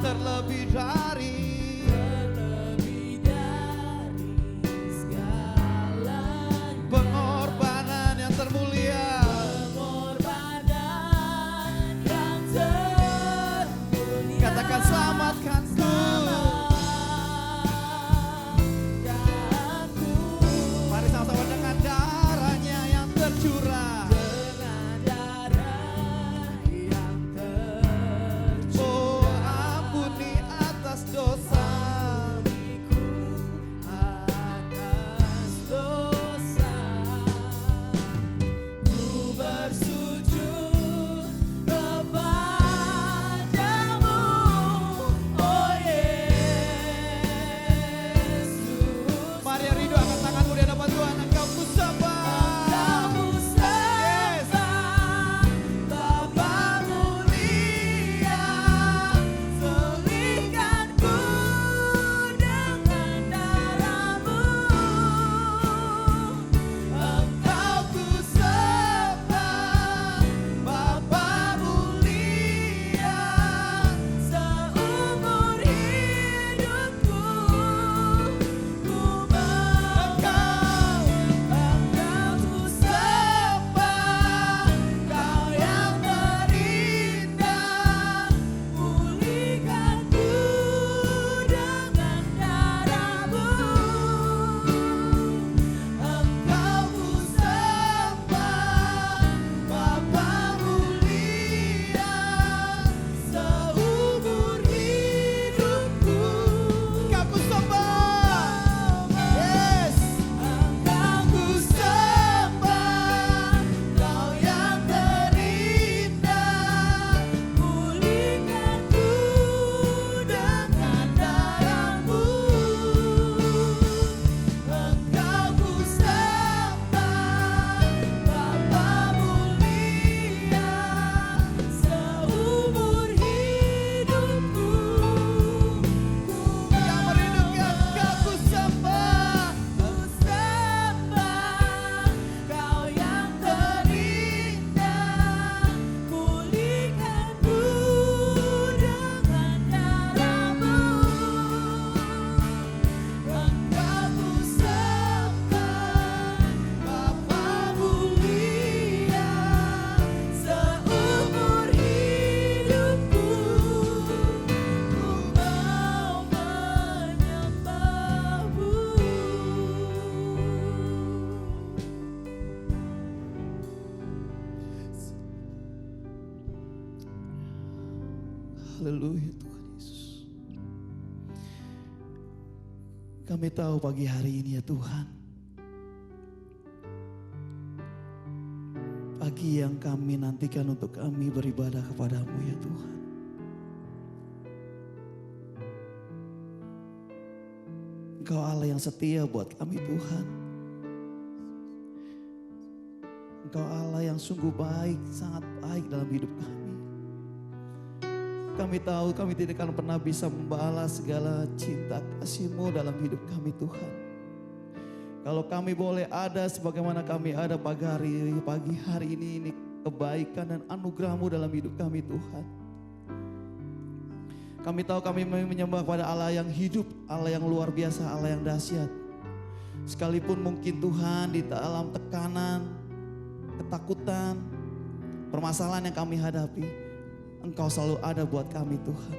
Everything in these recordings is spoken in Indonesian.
terlebih dari segala pengorbanan yang termulia. pengorbanan yang termulia. Katakan selamatkanku. Mari sama-sama dengan darahnya yang tercurah. Dengan darah yang tercurah. Oh, ampuni atas dosa. Atas dosa ku bersujud kepadamu, oh Yesus. Mari yang rindu angkat tanganmu di hadapan Tuhan. Engkau ku sembah. Kamu sembah Bapa mulia, selingkanku dengan darahmu. Engkau ku sembah, Bapa mulia. Seumur hidupku ku Engkau ku sembah, Kau yang terindah, pulihkanku dengan darahmu. Engkau ku sembah, Bapa mulia. Seumur hidupku Engkau ku sembah. Yes. Engkau ku sembah, Kau yang terindah, pulihkanku dengan darahmu. Engkau ku sembah, Bapa mulia, seumur hidupku Yang merindukan Engkau ku sembah. Ku sembah, Kau yang terindah, pulihkanku dengan darahmu. Engkau ku sembah, Bapa mulia, seumur hidupku ku mau menyembahmu. Haleluya Tuhan Yesus. Kami tahu pagi hari ini ya Tuhan, pagi yang kami nantikan untuk kami beribadah kepadamu ya Tuhan. Engkau Allah yang setia buat kami Tuhan. Engkau Allah yang sungguh baik, sangat baik dalam hidup kami. Kami tahu kami tidak akan pernah bisa membalas segala cinta kasih-Mu dalam hidup kami Tuhan. Kalau kami boleh ada sebagaimana kami ada pagi hari ini kebaikan dan anugerah-Mu dalam hidup kami Tuhan. Kami tahu kami menyembah pada Allah yang hidup, Allah yang luar biasa, Allah yang dahsyat. Sekalipun mungkin Tuhan di dalam tekanan, ketakutan, permasalahan yang kami hadapi, Engkau selalu ada buat kami Tuhan.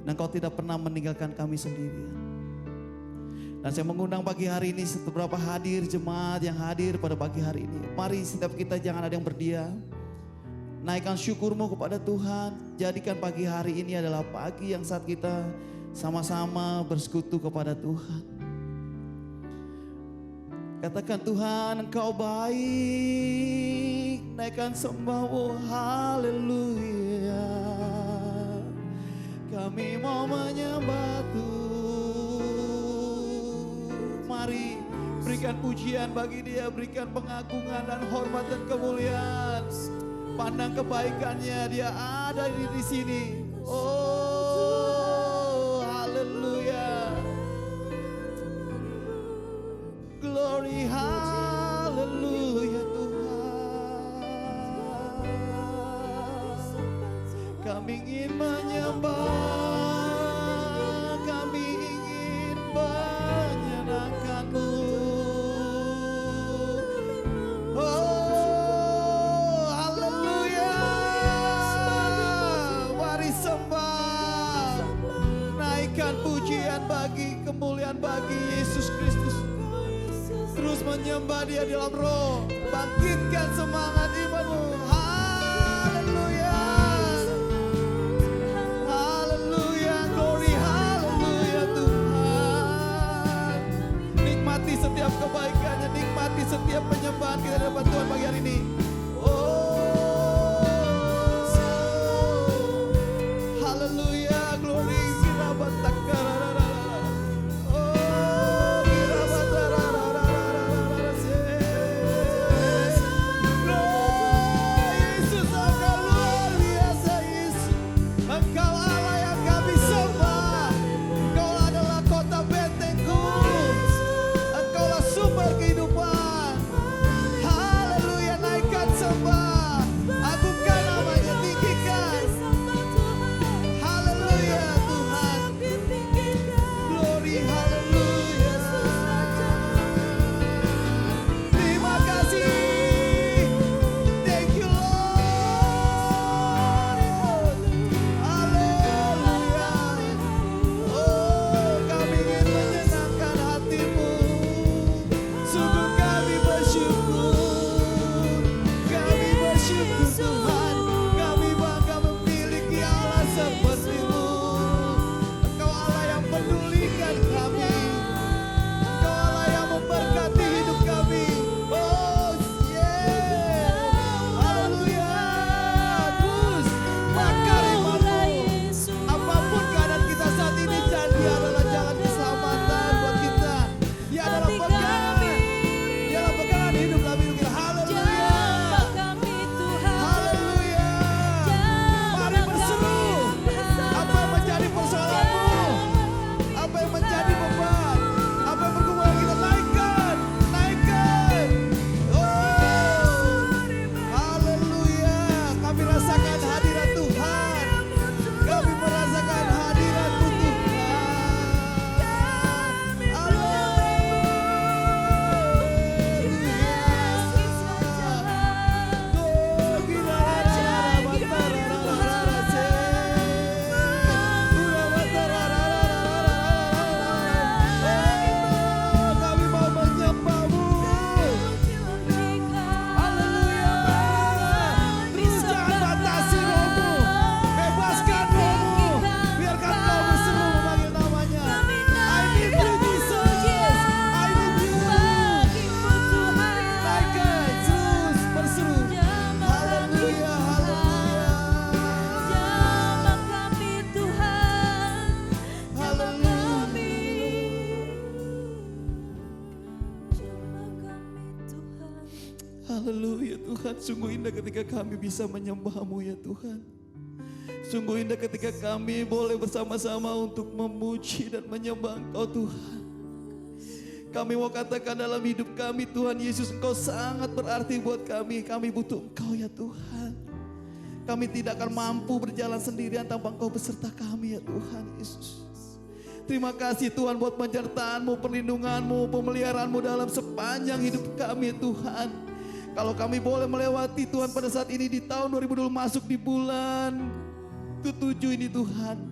Dan Engkau tidak pernah meninggalkan kami sendirian. Dan saya mengundang pagi hari ini seberapa hadir jemaat yang hadir pada pagi hari ini. Mari setiap kita jangan ada yang berdiam. Naikkan syukur-Mu kepada Tuhan. Jadikan pagi hari ini adalah pagi yang saat kita sama-sama bersekutu kepada Tuhan. Katakan Tuhan Engkau baik. Naikkan sembah-Mu, haleluya. Kami mau menyembah Tuhan. Mari berikan pujian bagi Dia, berikan pengagungan dan hormat dan kemuliaan. Pandang kebaikannya, Dia ada di sini. Oh, haleluya. Glory, haleluya Tuhan. Kami ingin menyembah Berikan pujian bagi, kemuliaan bagi Yesus Kristus. Terus menyembah Dia dalam roh. Bangkitkan semangat imanmu. Haleluya. Haleluya. Glory, haleluya Tuhan. Nikmati setiap kebaikannya. Nikmati setiap penyembahan kita dapat Tuhan pagi hari ini. Haleluya. Glory. Haleluya Tuhan, sungguh indah ketika kami bisa menyembah-Mu ya Tuhan. Sungguh indah ketika kami boleh bersama-sama untuk memuji dan menyembah Engkau Tuhan. Kami mau katakan dalam hidup kami Tuhan Yesus, Engkau sangat berarti buat kami. Kami butuh Engkau ya Tuhan. Kami tidak akan mampu berjalan sendirian tanpa Engkau beserta kami ya Tuhan Yesus. Terima kasih Tuhan buat penyertaan-Mu, perlindungan-Mu, pemeliharaanmu dalam sepanjang hidup kami ya Tuhan. Kalau kami boleh melewati Tuhan pada saat ini di tahun 2020 masuk di bulan ke-7 ini Tuhan.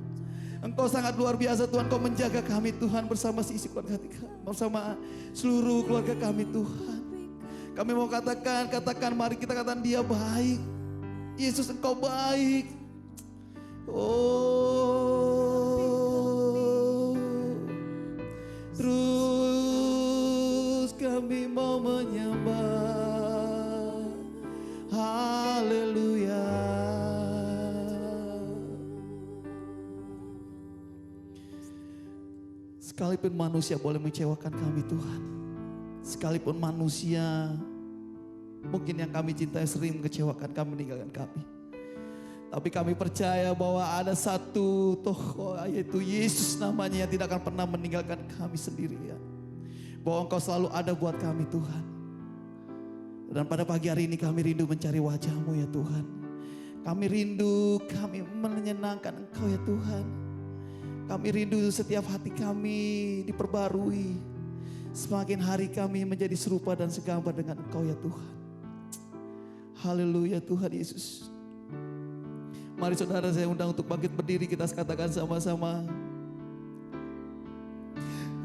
Engkau sangat luar biasa Tuhan, Engkau menjaga kami Tuhan bersama seisi keluarga kami, bersama seluruh keluarga kami Tuhan. Kami mau katakan mari kita katakan Dia baik. Yesus Engkau baik. Oh, terus kami mau menyembah. Haleluya. Sekalipun manusia boleh mengecewakan kami Tuhan. Sekalipun manusia mungkin yang kami cintai sering mengecewakan kami, meninggalkan kami. Tapi kami percaya bahwa ada satu tokoh yaitu Yesus namanya yang tidak akan pernah meninggalkan kami sendirian. Bahwa Engkau selalu ada buat kami Tuhan. Dan pada pagi hari ini kami rindu mencari wajah-Mu ya Tuhan. Kami rindu, kami menyenangkan Engkau ya Tuhan. Kami rindu setiap hati kami diperbarui. Semakin hari kami menjadi serupa dan segambar dengan Engkau ya Tuhan. Haleluya Tuhan Yesus. Mari saudara saya undang untuk bangkit berdiri, kita katakan sama-sama.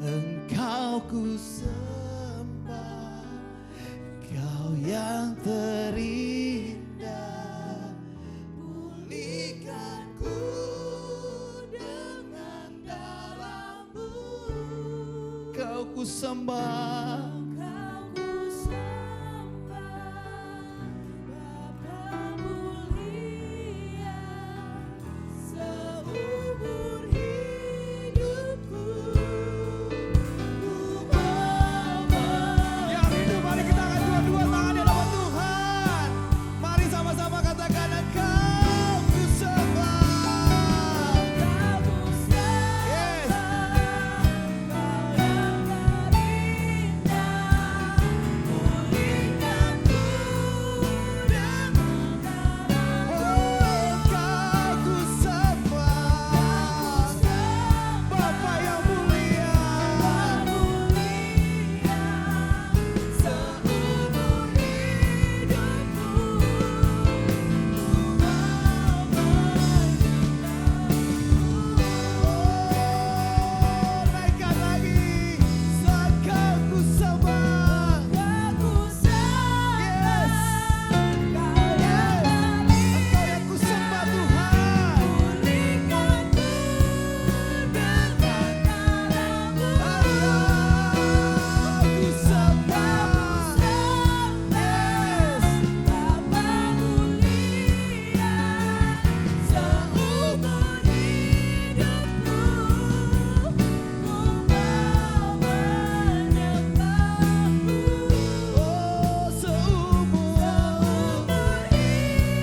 Engkau ku sembah, Kau yang terindah. Pulihkan ku dengan darah-Mu. Kau ku sembah, Kau ku sembah, Bapa mulia, seumur hidupku ku mau yang hidup. Mari kita angkat dua-dua tangan di hadapan Tuhan. Mari sama-sama katakan Engkau ku sembah. Kau ku sembah, Yes. Kau yang terindah. Pulihkan ku dengan darah-Mu. Engkau ku sembah, Bapa yang mulia. Seumur hidupku Naikkan lagi. Engkau ku sembah. Aku sembah, Kau yang Engkau yang ku sembah Tuhan. pulihkan ku dengan darah-Mu. Ku sembah. Bapa mulia, seumur hidupku ku mau menyembah-Mu. Oh, seumur Hidupku ku mau menyembah-Mu.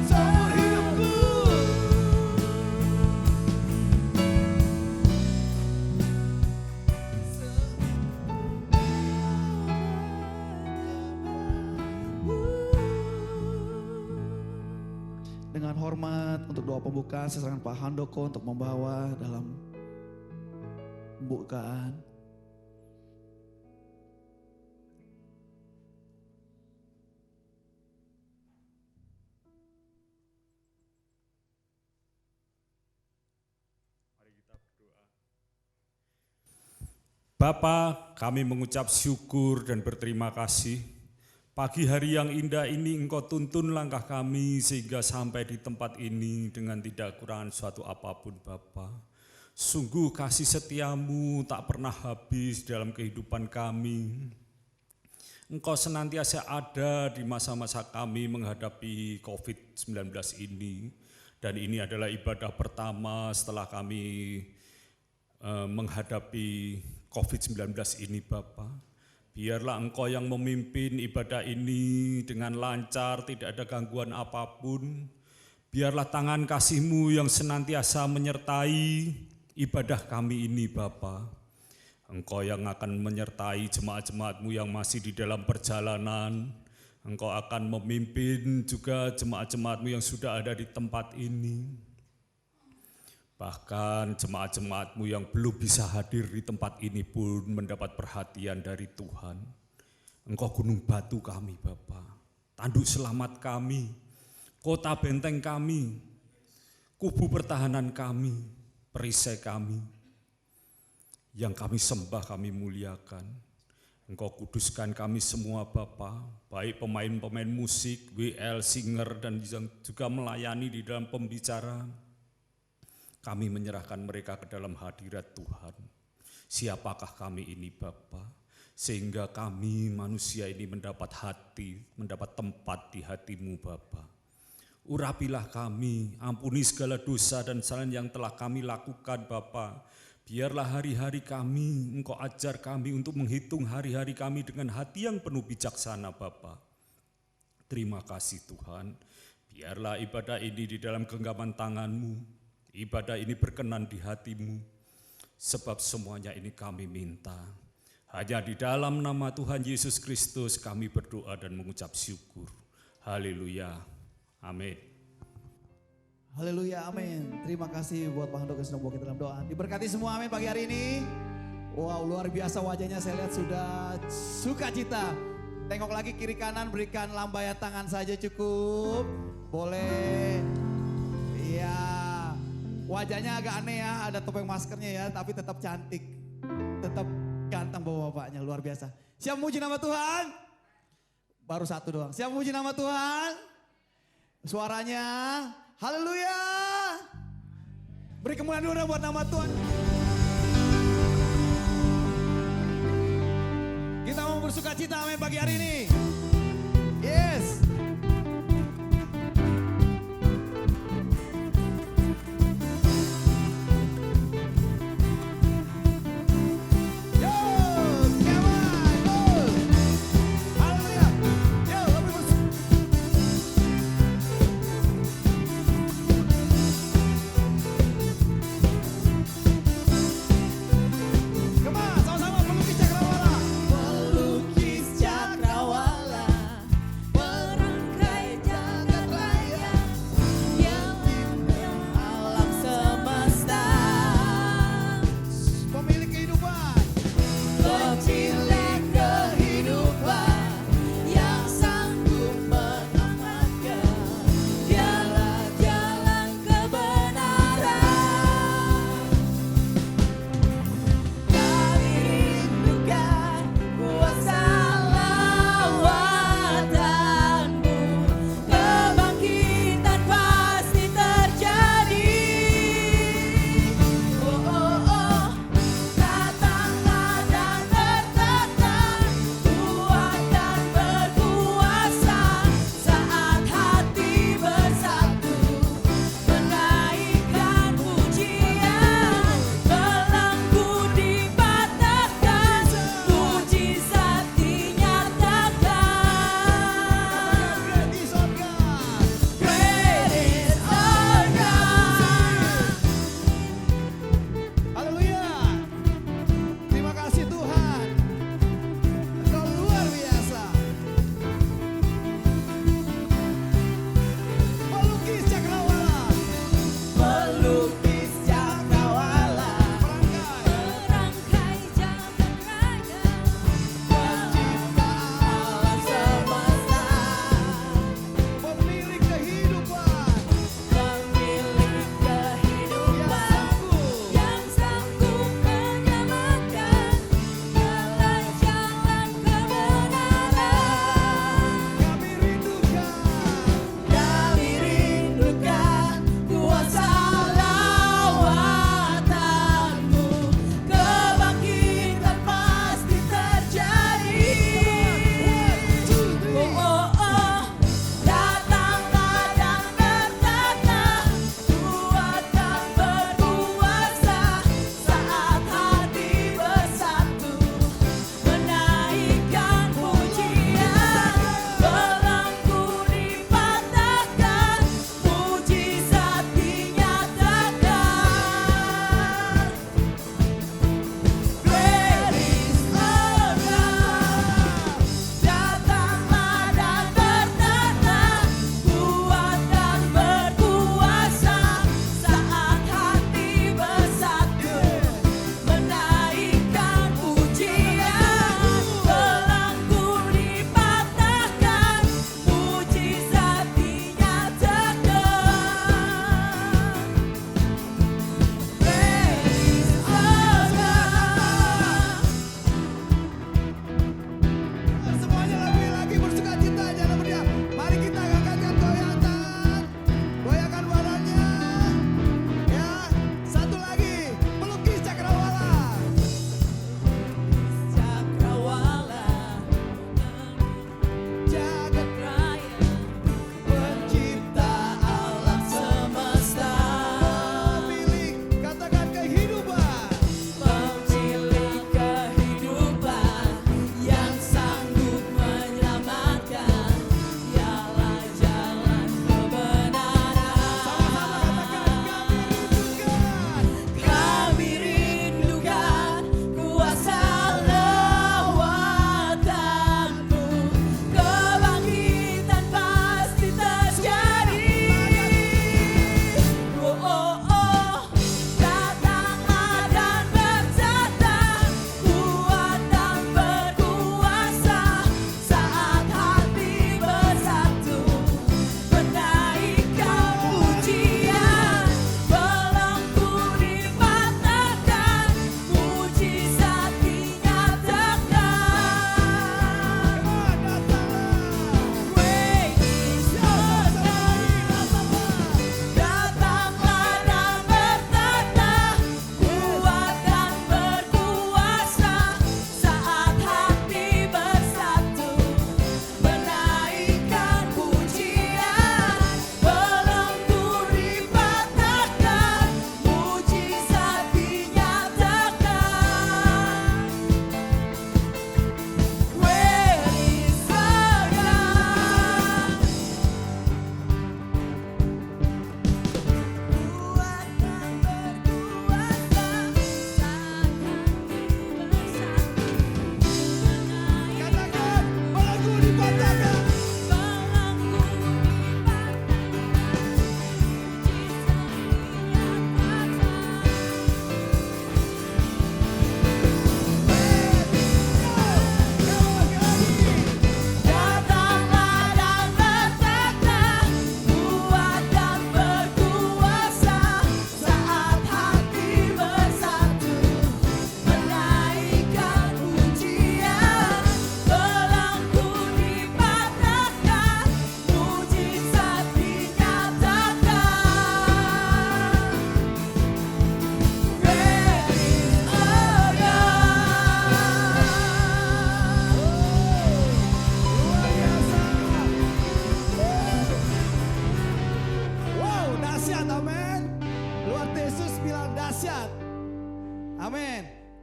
seumur hidupku. Dengan hormat untuk doa pembukaan, saya serahkan Pak Handoko untuk membawa dalam pembukaan. Bapa, kami mengucap syukur dan berterima kasih. Pagi hari yang indah ini Engkau tuntun langkah kami sehingga sampai di tempat ini dengan tidak kurangan suatu apapun Bapa. Sungguh kasih setiamu tak pernah habis dalam kehidupan kami. Engkau senantiasa ada di masa-masa kami menghadapi COVID-19 ini. Dan ini adalah ibadah pertama setelah kami menghadapi COVID-19 ini Bapa. Biarlah Engkau yang memimpin ibadah ini dengan lancar, tidak ada gangguan apapun. Biarlah tangan kasih-Mu yang senantiasa menyertai ibadah kami ini Bapa. Engkau yang akan menyertai jemaat-jemaat-Mu yang masih di dalam perjalanan. Engkau akan memimpin juga jemaat-jemaat-Mu yang sudah ada di tempat ini. Bahkan jemaat-jemaat-Mu yang belum bisa hadir di tempat ini pun mendapat perhatian dari Tuhan. Engkau gunung batu kami Bapa, tanduk selamat kami, kota benteng kami, kubu pertahanan kami, perisai kami. Yang kami sembah, kami muliakan. Engkau kuduskan kami semua Bapa, baik pemain-pemain musik, WL, singer, dan yang juga melayani di dalam pembicaraan. Kami menyerahkan mereka ke dalam hadirat Tuhan. Siapakah kami ini Bapa? Sehingga kami manusia ini mendapat hati, mendapat tempat di hati-Mu Bapa. Urapilah kami, ampuni segala dosa dan kesalahan yang telah kami lakukan Bapa. Biarlah hari-hari kami, Engkau ajar kami untuk menghitung hari-hari kami dengan hati yang penuh bijaksana Bapa. Terima kasih Tuhan. Biarlah ibadah ini di dalam genggaman tangan-Mu. Ibadah ini berkenan di hati-Mu, sebab semuanya ini kami minta. Hanya di dalam nama Tuhan Yesus Kristus kami berdoa dan mengucap syukur. Haleluya. Amin. Haleluya, amin. Terima kasih buat Pak Handoko yang sudah membawa kita dalam doa. Diberkati semua, amin pagi hari ini. Wow, luar biasa wajahnya, saya lihat sudah sukacita. Tengok lagi kiri kanan, berikan lambaian tangan saja cukup. Boleh. Iya. Wajahnya agak aneh ya, ada topeng maskernya ya, tapi tetap cantik. Tetap ganteng bapak-bapaknya, luar biasa. Siap muji nama Tuhan? Baru satu doang. Siap muji nama Tuhan? Suaranya, haleluya. Beri kemuliaan dulu buat nama Tuhan. Kita mau bersuka cita amin pagi hari ini. Yes. Yo, come on, go. Haleluya. Yo, lebih bersuka. Come on, sama-sama pelukis cakrawala. Pelukis cakrawala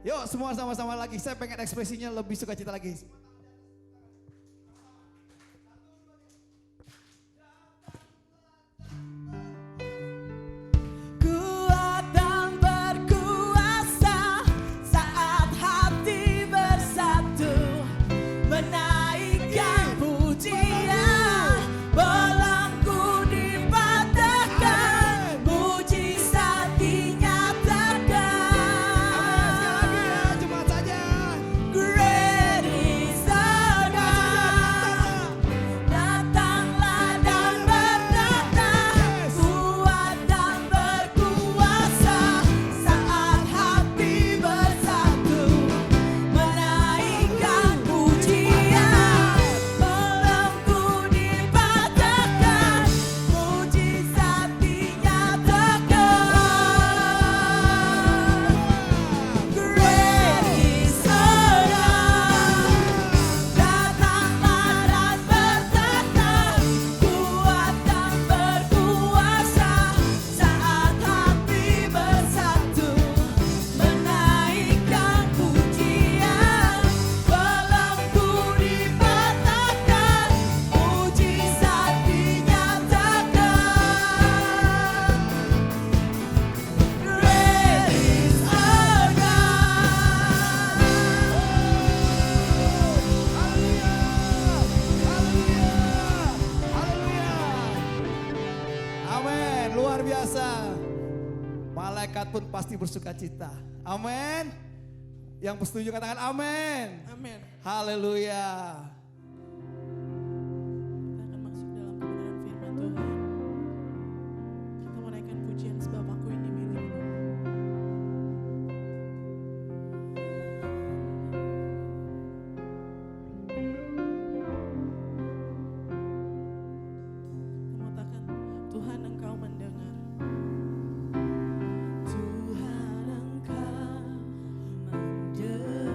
Yuk semua sama-sama lagi. Saya pengen ekspresinya lebih sukacita lagi. Kuat dan berkuasa saat hati bersatu menaikkan pujian, belenggu dipatahkan, mujizat dinyatakan. Cuma saja. Great is our God. Datanglah dan berdatang, kuat dan berkuasa saat hati bersatu menaikkan pujian, belenggu dipatahkan, mujizat dinyatakan. Great is our God. Datanglah dan berdatang, kuat dan berkuasa saat hati bersatu menaikkan pujian, belenggu dipatahkan, mujizat dinyatakan. Great is our Amin, luar biasa. Malaikat pun pasti bersuka cita. Amin. Yang setuju katakan amin. Amin. Haleluya. Kita akan masuk dalam kebenaran firman Tuhan. Kita menaikkan pujian sebab aku ini milikmu. Kita mengatakan, Tuhan Engkau mendengar. Tuhan Engkau mendengar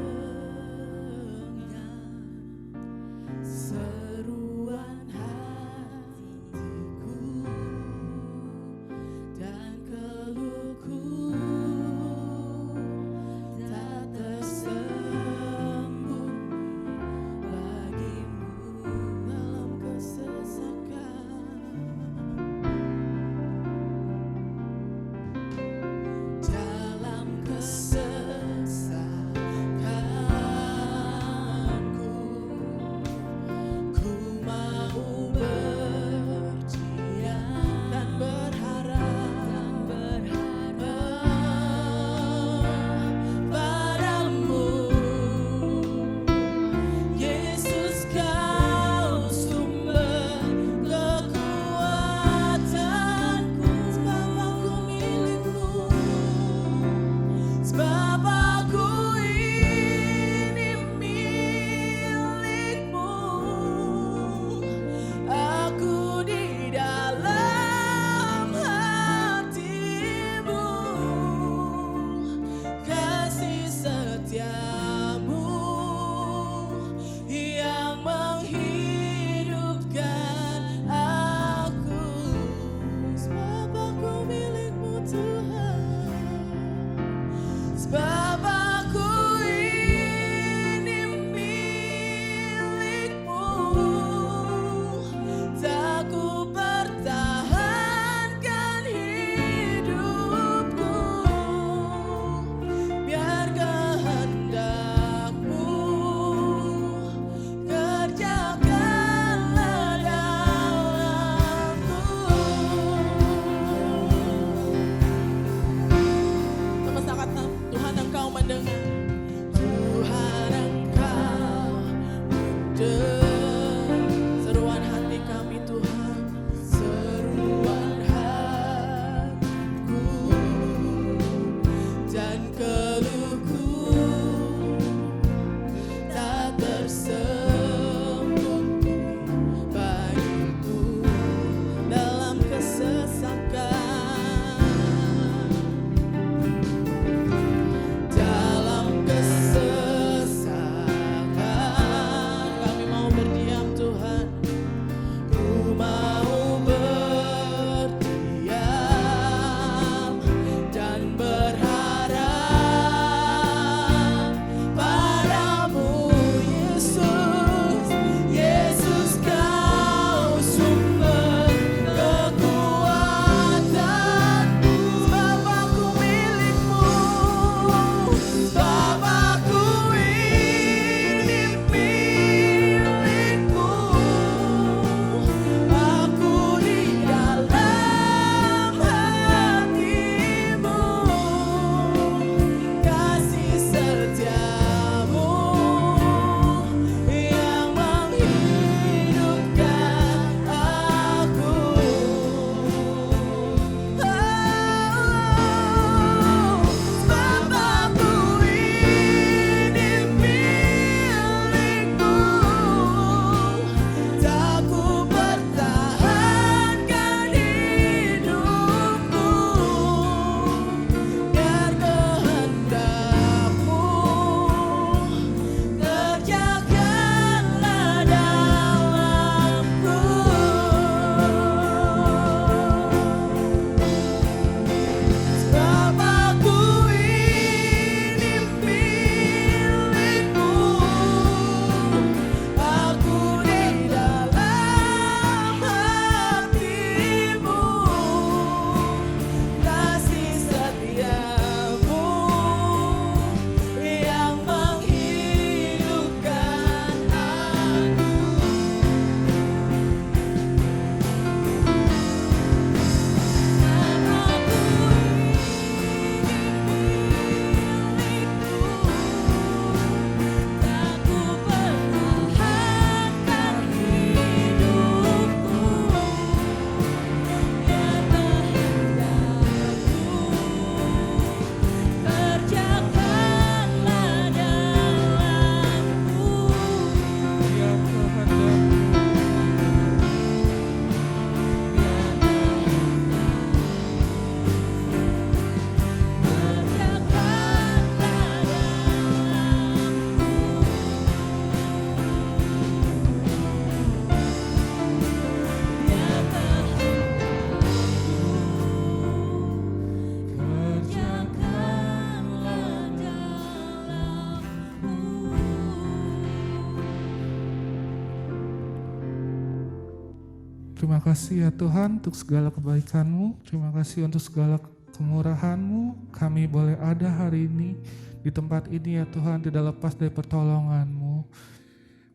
Terima kasih ya Tuhan untuk segala kebaikan-Mu. Terima kasih untuk segala kemurahan-Mu. Kami boleh ada hari ini di tempat ini ya Tuhan, tidak lepas dari pertolongan-Mu.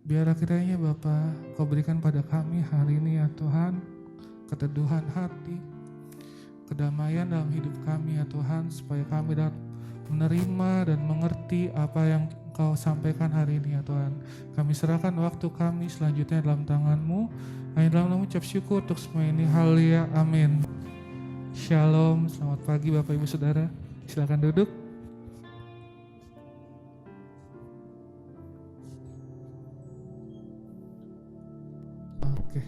Biar kiranya Bapa, Kau berikan pada kami hari ini ya Tuhan, keteduhan hati, kedamaian dalam hidup kami ya Tuhan, supaya kami dapat menerima dan mengerti apa yang Kau sampaikan hari ini ya Tuhan. Kami serahkan waktu kami selanjutnya dalam tangan-Mu. Hanya dalam nama ucap syukur untuk semua ini. Haleluya, amin. Shalom, selamat pagi Bapak Ibu Saudara. Silakan duduk. Oke.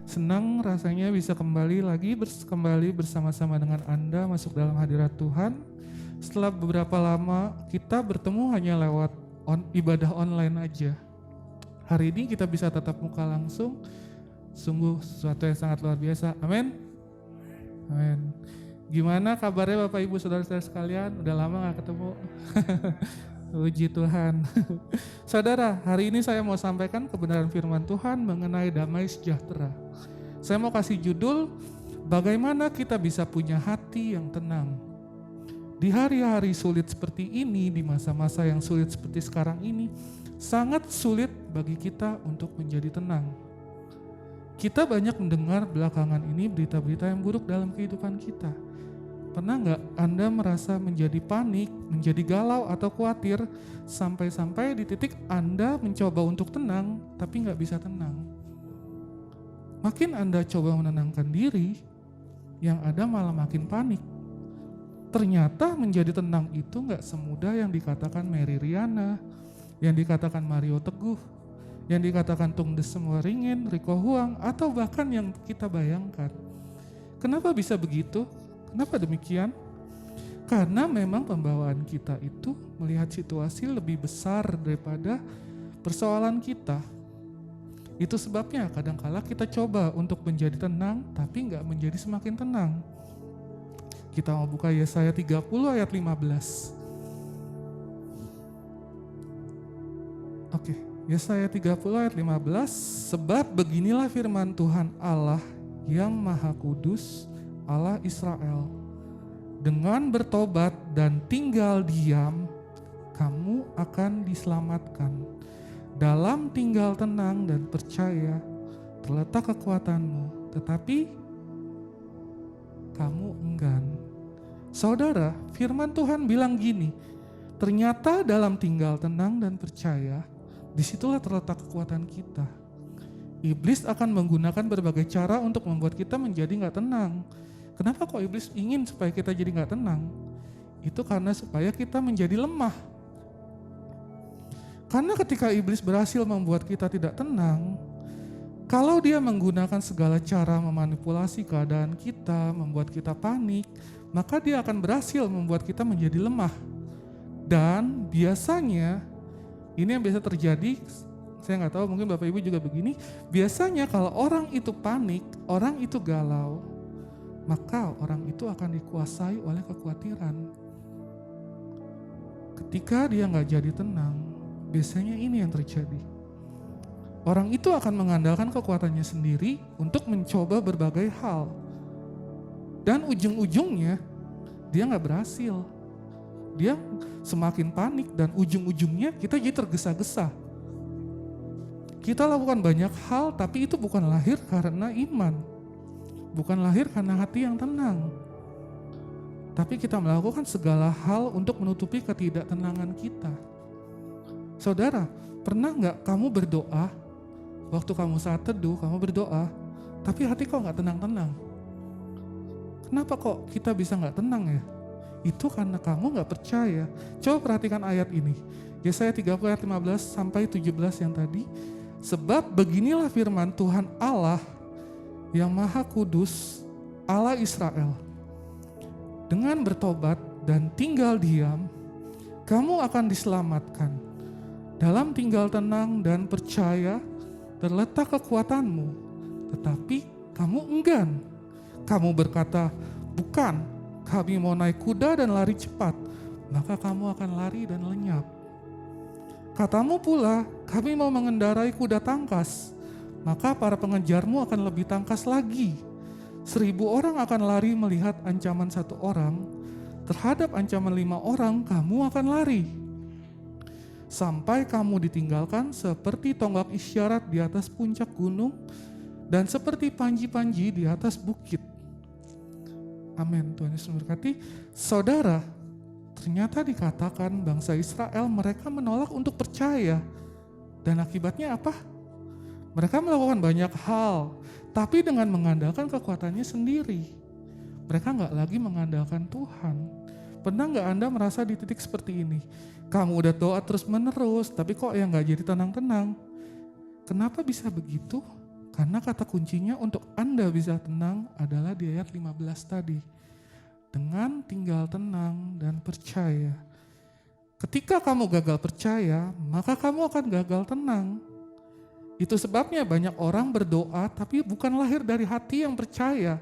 Senang rasanya bisa kembali bersama-sama dengan Anda masuk dalam hadirat Tuhan. Setelah beberapa lama kita bertemu hanya lewat ibadah online aja. Hari ini kita bisa tatap muka langsung. Sungguh sesuatu yang sangat luar biasa. Amin. Amin. Gimana kabarnya Bapak Ibu Saudara-saudara sekalian? Udah lama gak ketemu? Puji Tuhan. Saudara, hari ini saya mau sampaikan kebenaran firman Tuhan mengenai damai sejahtera. Saya mau kasih judul, bagaimana kita bisa punya hati yang tenang. Di hari-hari sulit seperti ini, di masa-masa yang sulit seperti sekarang ini, sangat sulit bagi kita untuk menjadi tenang. Kita banyak mendengar belakangan ini berita-berita yang buruk dalam kehidupan kita. Pernah nggak Anda merasa menjadi panik, menjadi galau atau khawatir, sampai-sampai di titik Anda mencoba untuk tenang, tapi nggak bisa tenang? Makin Anda coba menenangkan diri, yang ada malah makin panik. Ternyata menjadi tenang itu nggak semudah yang dikatakan Mary Riana, yang dikatakan Mario Teguh, yang dikatakan Tung Desem Waringin, Riko Huang, atau bahkan yang kita bayangkan. Kenapa bisa begitu? Kenapa demikian? Karena memang pembawaan kita itu melihat situasi lebih besar daripada persoalan kita. Itu sebabnya kadang-kala kita coba untuk menjadi tenang, tapi nggak menjadi semakin tenang. Kita mau buka Yesaya 30 ayat 15. Oke. Yesaya 30 ayat 15, sebab beginilah firman Tuhan Allah yang Maha Kudus, Allah Israel. Dengan bertobat dan tinggal diam, kamu akan diselamatkan. Dalam tinggal tenang dan percaya, terletak kekuatanmu, tetapi kamu enggan. Saudara, firman Tuhan bilang gini, ternyata dalam tinggal tenang dan percaya, disitulah terletak kekuatan kita. Iblis akan menggunakan berbagai cara untuk membuat kita menjadi gak tenang. Kenapa kok iblis ingin supaya kita jadi gak tenang? Itu karena supaya kita menjadi lemah. Karena ketika iblis berhasil membuat kita tidak tenang, kalau dia menggunakan segala cara memanipulasi keadaan kita, membuat kita panik, maka dia akan berhasil membuat kita menjadi lemah. Dan biasanya ini yang biasa terjadi, saya nggak tahu mungkin Bapak Ibu juga begini, biasanya kalau orang itu panik, orang itu galau, maka orang itu akan dikuasai oleh kekhawatiran. Ketika dia nggak jadi tenang, biasanya ini yang terjadi. Orang itu akan mengandalkan kekuatannya sendiri untuk mencoba berbagai hal. Dan ujung-ujungnya, dia nggak berhasil. Dia semakin panik dan ujung-ujungnya kita jadi tergesa-gesa. Kita lakukan banyak hal tapi itu bukan lahir karena iman. Bukan lahir karena hati yang tenang. Tapi kita melakukan segala hal untuk menutupi ketidaktenangan kita. Saudara, pernah gak kamu berdoa, waktu kamu saat teduh kamu berdoa, tapi hati kok gak tenang-tenang? Kenapa kok kita bisa gak tenang ya? Itu karena kamu gak percaya. Coba perhatikan ayat ini. Yesaya 30 ayat 15 sampai 17 yang tadi. Sebab beginilah firman Tuhan Allah yang Maha Kudus, Allah Israel. Dengan bertobat dan tinggal diam, kamu akan diselamatkan. Dalam tinggal tenang dan percaya, terletak kekuatanmu. Tetapi kamu enggan. Kamu berkata, bukan. Kami mau naik kuda dan lari cepat, maka kamu akan lari dan lenyap. Katamu pula, kami mau mengendarai kuda tangkas, maka para pengejarmu akan lebih tangkas lagi. 1000 orang akan lari melihat ancaman 1 orang, terhadap ancaman 5 orang kamu akan lari. Sampai kamu ditinggalkan seperti tonggak isyarat di atas puncak gunung dan seperti panji-panji di atas bukit. Amin. Tuhan Yesus memberkati. Saudara, ternyata dikatakan bangsa Israel mereka menolak untuk percaya. Dan akibatnya apa? Mereka melakukan banyak hal, tapi dengan mengandalkan kekuatannya sendiri. Mereka nggak lagi mengandalkan Tuhan. Pernah nggak Anda merasa di titik seperti ini? Kamu udah doa terus menerus, tapi kok yang nggak jadi tenang-tenang? Kenapa bisa begitu? Karena kata kuncinya untuk Anda bisa tenang adalah di ayat 15 tadi. Dengan tinggal tenang dan percaya. Ketika kamu gagal percaya, maka kamu akan gagal tenang. Itu sebabnya banyak orang berdoa tapi bukan lahir dari hati yang percaya.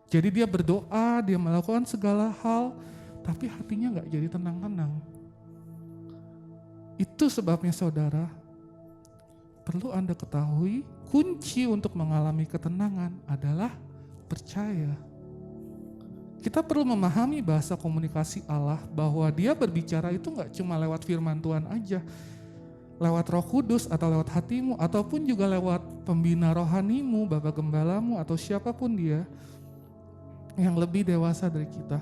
Jadi dia berdoa, dia melakukan segala hal, tapi hatinya gak jadi tenang-tenang. Itu sebabnya saudara, perlu Anda ketahui, kunci untuk mengalami ketenangan adalah percaya. Kita perlu memahami bahasa komunikasi Allah bahwa dia berbicara itu gak cuma lewat firman Tuhan aja, lewat Roh Kudus atau lewat hatimu, ataupun juga lewat pembina rohanimu, Bapak Gembalamu, atau siapapun dia yang lebih dewasa dari kita.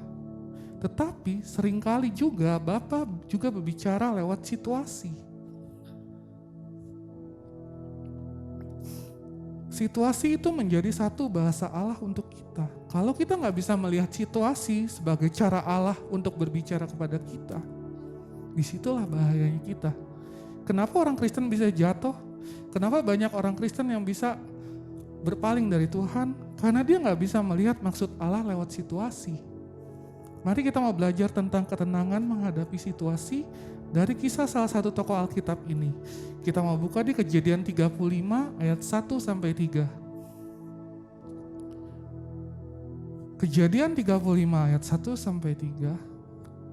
Tetapi seringkali juga Bapak juga berbicara lewat situasi. Situasi itu menjadi satu bahasa Allah untuk kita. Kalau kita nggak bisa melihat situasi sebagai cara Allah untuk berbicara kepada kita, disitulah bahayanya kita. Kenapa orang Kristen bisa jatuh? Kenapa banyak orang Kristen yang bisa berpaling dari Tuhan? Karena dia nggak bisa melihat maksud Allah lewat situasi. Mari kita mau belajar tentang ketenangan menghadapi situasi dari kisah salah satu tokoh Alkitab ini. Kita mau buka di Kejadian 35 ayat 1 sampai 3. Kejadian 35 ayat 1 sampai 3.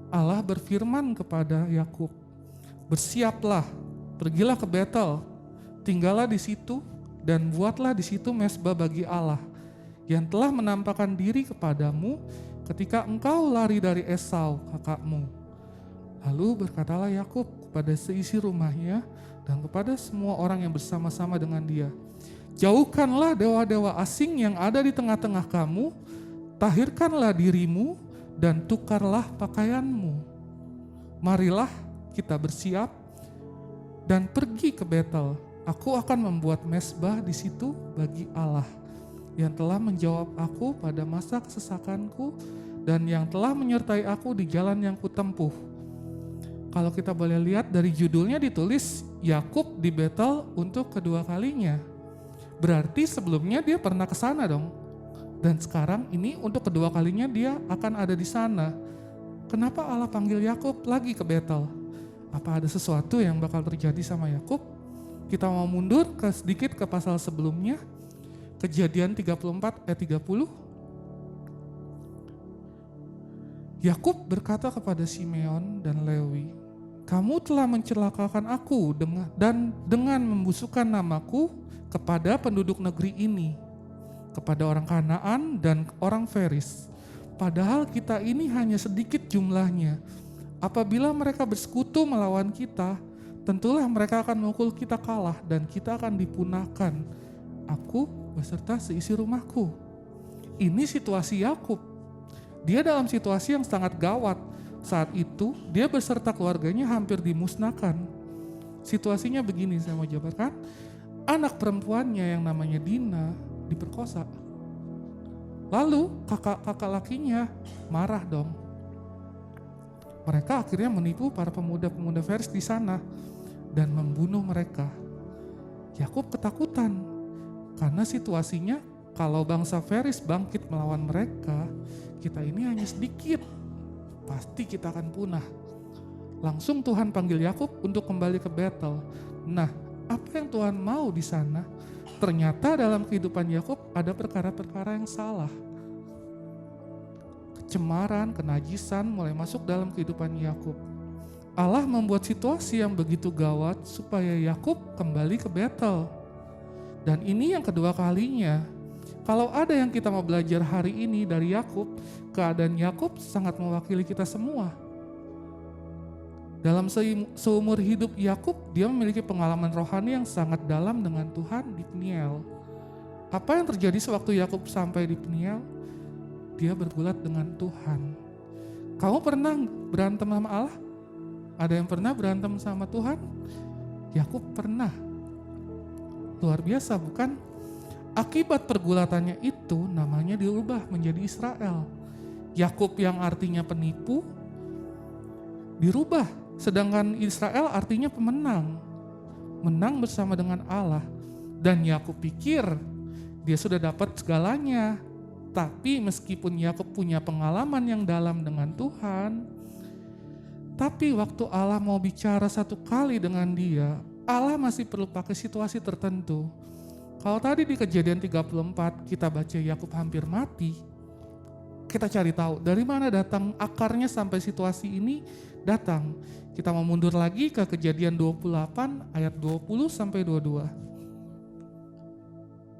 Allah berfirman kepada Yakub, "Bersiaplah, pergilah ke Betel, tinggallah di situ dan buatlah di situ mezbah bagi Allah yang telah menampakkan diri kepadamu ketika engkau lari dari Esau kakakmu." Lalu berkatalah Yakub kepada seisi rumahnya dan kepada semua orang yang bersama-sama dengan dia, "Jauhkanlah dewa-dewa asing yang ada di tengah-tengah kamu, tahirkanlah dirimu dan tukarlah pakaianmu. Marilah kita bersiap dan pergi ke Betel. Aku akan membuat mezbah di situ bagi Allah yang telah menjawab aku pada masa kesesakanku dan yang telah menyertai aku di jalan yang kutempuh." Kalau kita boleh lihat dari judulnya ditulis Yakub di Betel untuk kedua kalinya. Berarti sebelumnya dia pernah ke sana dong. Dan sekarang ini untuk kedua kalinya dia akan ada di sana. Kenapa Allah panggil Yakub lagi ke Betel? Apa ada sesuatu yang bakal terjadi sama Yakub? Kita mau mundur sedikit ke pasal sebelumnya. Kejadian 34 ayat 30. Yakub berkata kepada Simeon dan Lewi, "Kamu telah mencelakakan aku dengan membusukkan namaku kepada penduduk negeri ini, kepada orang Kanaan dan orang Feris. Padahal kita ini hanya sedikit jumlahnya. Apabila mereka bersekutu melawan kita, tentulah mereka akan memukul kita kalah dan kita akan dipunahkan, aku beserta seisi rumahku." Ini situasi Yakub. Dia dalam situasi yang sangat gawat. Saat itu dia beserta keluarganya hampir dimusnahkan. Situasinya begini, saya mau jabarkan. Anak perempuannya yang namanya Dina diperkosa. Lalu kakak-kakak lakinya marah dong. Mereka akhirnya menipu para pemuda-pemuda Feris di sana dan membunuh mereka. Yakub ketakutan karena situasinya kalau bangsa Feris bangkit melawan mereka, kita ini hanya sedikit, pasti kita akan punah. Langsung Tuhan panggil Yakub untuk kembali ke Betel. Nah, apa yang Tuhan mau di sana? Ternyata dalam kehidupan Yakub ada perkara-perkara yang salah. Kecemaran, kenajisan mulai masuk dalam kehidupan Yakub. Allah membuat situasi yang begitu gawat supaya Yakub kembali ke Betel. Dan ini yang kedua kalinya. Kalau ada yang kita mau belajar hari ini dari Yakub, keadaan Yakub sangat mewakili kita semua. Dalam seumur hidup Yakub, dia memiliki pengalaman rohani yang sangat dalam dengan Tuhan di Peniel. Apa yang terjadi sewaktu Yakub sampai di Peniel? Dia bergulat dengan Tuhan. Kamu pernah berantem sama Allah? Ada yang pernah berantem sama Tuhan? Yakub pernah. Luar biasa bukan? Akibat pergulatannya itu namanya diubah menjadi Israel. Yakub yang artinya penipu dirubah, sedangkan Israel artinya pemenang. Menang bersama dengan Allah. Dan Yakub pikir dia sudah dapat segalanya. Tapi meskipun Yakub punya pengalaman yang dalam dengan Tuhan, tapi waktu Allah mau bicara satu kali dengan dia, Allah masih perlu pakai situasi tertentu. Kalau tadi di Kejadian 34 kita baca Yakub hampir mati, kita cari tahu dari mana datang akarnya sampai situasi ini datang. Kita mau mundur lagi ke Kejadian 28 ayat 20 sampai 22.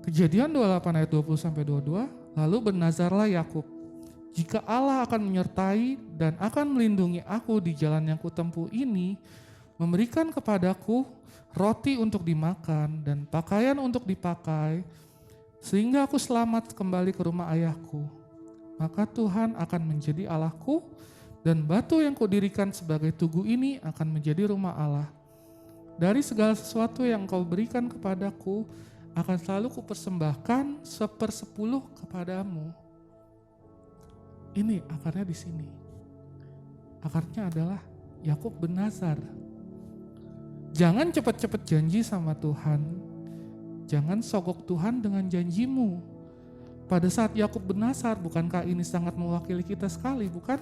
Kejadian 28 ayat 20 sampai 22, lalu bernazarlah Yakub, jika Allah akan menyertai dan akan melindungi aku di jalan yang kutempuh ini, memberikan kepadaku roti untuk dimakan dan pakaian untuk dipakai, sehingga aku selamat kembali ke rumah ayahku. Maka Tuhan akan menjadi Allahku, dan batu yang kudirikan sebagai tugu ini akan menjadi rumah Allah. Dari segala sesuatu yang kau berikan kepadaku, akan selalu kupersembahkan 1/10 kepadamu. Ini akarnya di sini. Akarnya adalah Yakub bernazar. Jangan cepat-cepat janji sama Tuhan. Jangan sogok Tuhan dengan janjimu. Pada saat Yakub bernazar, bukankah ini sangat mewakili kita sekali, bukan?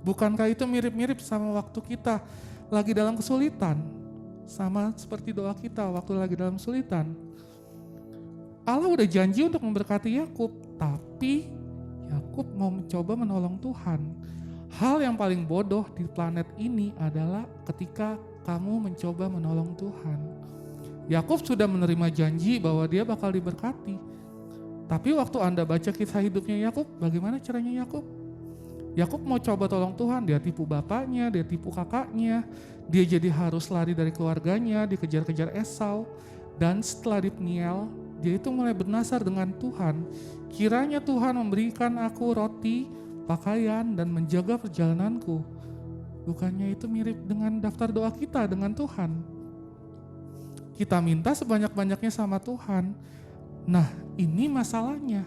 Bukankah itu mirip-mirip sama waktu kita lagi dalam kesulitan? Sama seperti doa kita waktu lagi dalam kesulitan. Allah udah janji untuk memberkati Yakub, tapi Yakub mau mencoba menolong Tuhan. Hal yang paling bodoh di planet ini adalah ketika kamu mencoba menolong Tuhan. Yakub sudah menerima janji bahwa dia bakal diberkati. Tapi waktu Anda baca kisah hidupnya Yakub, bagaimana caranya Yakub? Yakub mau coba tolong Tuhan, dia tipu bapaknya, dia tipu kakaknya, dia jadi harus lari dari keluarganya, dikejar-kejar Esau. Dan setelah di Peniel, dia itu mulai bernazar dengan Tuhan. Kiranya Tuhan memberikan aku roti, pakaian, dan menjaga perjalananku. Bukannya itu mirip dengan daftar doa kita dengan Tuhan? Kita minta sebanyak-banyaknya sama Tuhan. Nah, ini masalahnya.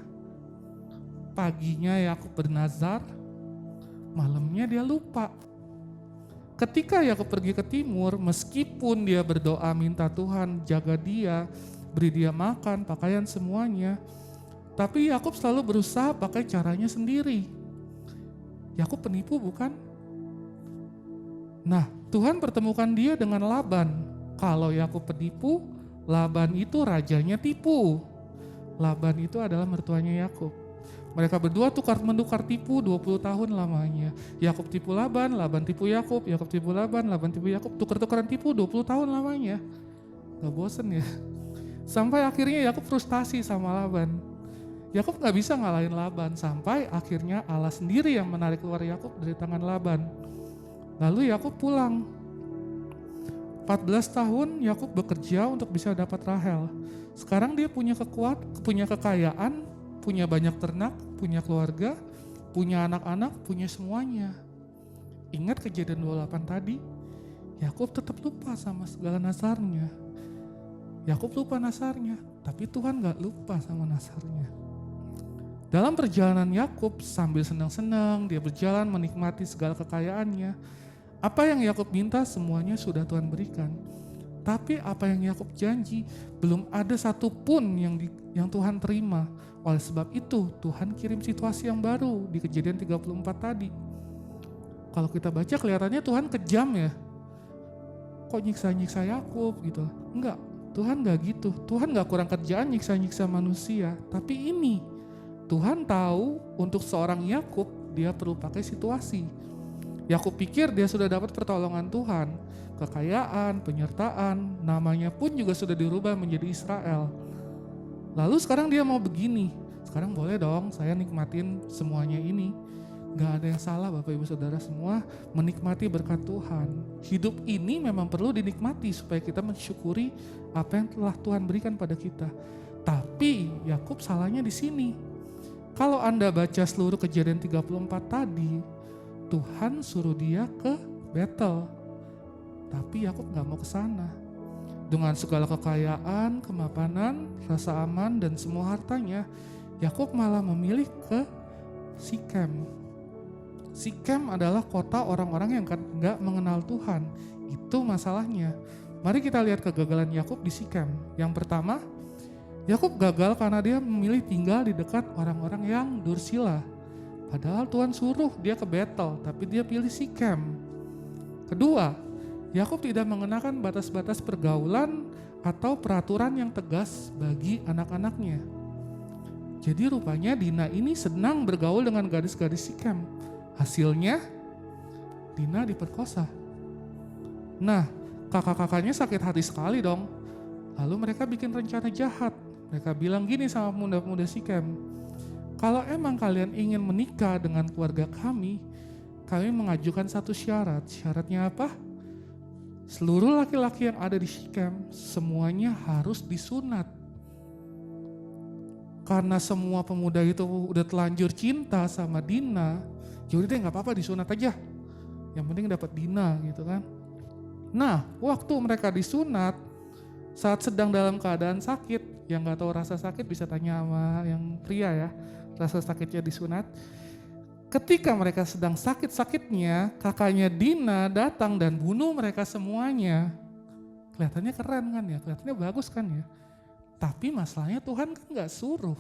Paginya Yakub bernazar, malamnya dia lupa. Ketika Yakub pergi ke timur, meskipun dia berdoa minta Tuhan jaga dia, beri dia makan, pakaian, semuanya, tapi Yakub selalu berusaha pakai caranya sendiri. Yakub penipu bukan? Nah, Tuhan pertemukan dia dengan Laban. Kalau Yakub penipu, Laban itu rajanya tipu. Laban itu adalah mertuanya Yakub. Mereka berdua tukar-menukar tipu 20 tahun lamanya. Yakub tipu Laban, Laban tipu Yakub, Yakub tipu Laban, Laban tipu Yakub, tukar-tukaran tipu 20 tahun lamanya. Gak bosen ya? Sampai akhirnya Yakub frustasi sama Laban. Yakub gak bisa ngalahin Laban, sampai akhirnya Allah sendiri yang menarik keluar Yakub dari tangan Laban. Lalu Yakub pulang. 14 tahun Yakub bekerja untuk bisa dapat Rahel. Sekarang dia punya kekayaan, punya banyak ternak, punya keluarga, punya anak-anak, punya semuanya. Ingat Kejadian 28 tadi? Yakub tetap lupa sama segala nazarnya. Yakub lupa nazarnya, tapi Tuhan gak lupa sama nazarnya. Dalam perjalanan Yakub sambil senang-senang, dia berjalan menikmati segala kekayaannya. Apa yang Yakub minta semuanya sudah Tuhan berikan. Tapi apa yang Yakub janji belum ada satupun yang Tuhan terima. Oleh sebab itu Tuhan kirim situasi yang baru di Kejadian 34 tadi. Kalau kita baca kelihatannya Tuhan kejam ya. Kok nyiksa-nyiksa Yakub gitu. Enggak, Tuhan enggak gitu. Tuhan enggak kurang kerjaan nyiksa-nyiksa manusia. Tapi ini Tuhan tahu untuk seorang Yakub dia perlu pakai situasi. Yakub pikir dia sudah dapat pertolongan Tuhan, kekayaan, penyertaan, namanya pun juga sudah dirubah menjadi Israel. Lalu sekarang dia mau begini, sekarang boleh dong saya nikmatin semuanya ini. Gak ada yang salah Bapak Ibu Saudara semua menikmati berkat Tuhan. Hidup ini memang perlu dinikmati supaya kita mensyukuri apa yang telah Tuhan berikan pada kita. Tapi Yakub salahnya di sini. Kalau Anda baca seluruh Kejadian 34 tadi, Tuhan suruh dia ke Betel. Tapi Yakub gak mau ke sana. Dengan segala kekayaan, kemapanan, rasa aman dan semua hartanya, Yakub malah memilih ke Sikem. Sikem adalah kota orang-orang yang gak mengenal Tuhan. Itu masalahnya. Mari kita lihat kegagalan Yakub di Sikem. Yang pertama, Yakub gagal karena dia memilih tinggal di dekat orang-orang yang dursila. Padahal Tuhan suruh dia ke Betel, tapi dia pilih Sikem. Kedua, Yakub tidak mengenakan batas-batas pergaulan atau peraturan yang tegas bagi anak-anaknya. Jadi rupanya Dina ini senang bergaul dengan gadis-gadis Sikem. Hasilnya Dina diperkosa. Nah, kakak-kakaknya sakit hati sekali dong. Lalu mereka bikin rencana jahat. Mereka bilang gini sama pemuda-pemuda Sikem, kalau emang kalian ingin menikah dengan keluarga kami mengajukan satu syarat. Syaratnya apa? Seluruh laki-laki yang ada di Sikem semuanya harus disunat. Karena semua pemuda itu udah telanjur cinta sama Dina, yaudah deh gak apa-apa disunat aja. Yang penting dapat Dina gitu kan. Nah, waktu mereka disunat, saat sedang dalam keadaan sakit, yang gak tahu rasa sakit bisa tanya sama yang pria ya, rasa sakitnya disunat. Ketika mereka sedang sakit-sakitnya, kakaknya Dina datang dan bunuh mereka semuanya. Kelihatannya keren kan ya, kelihatannya bagus kan ya. Tapi masalahnya Tuhan kan gak suruh.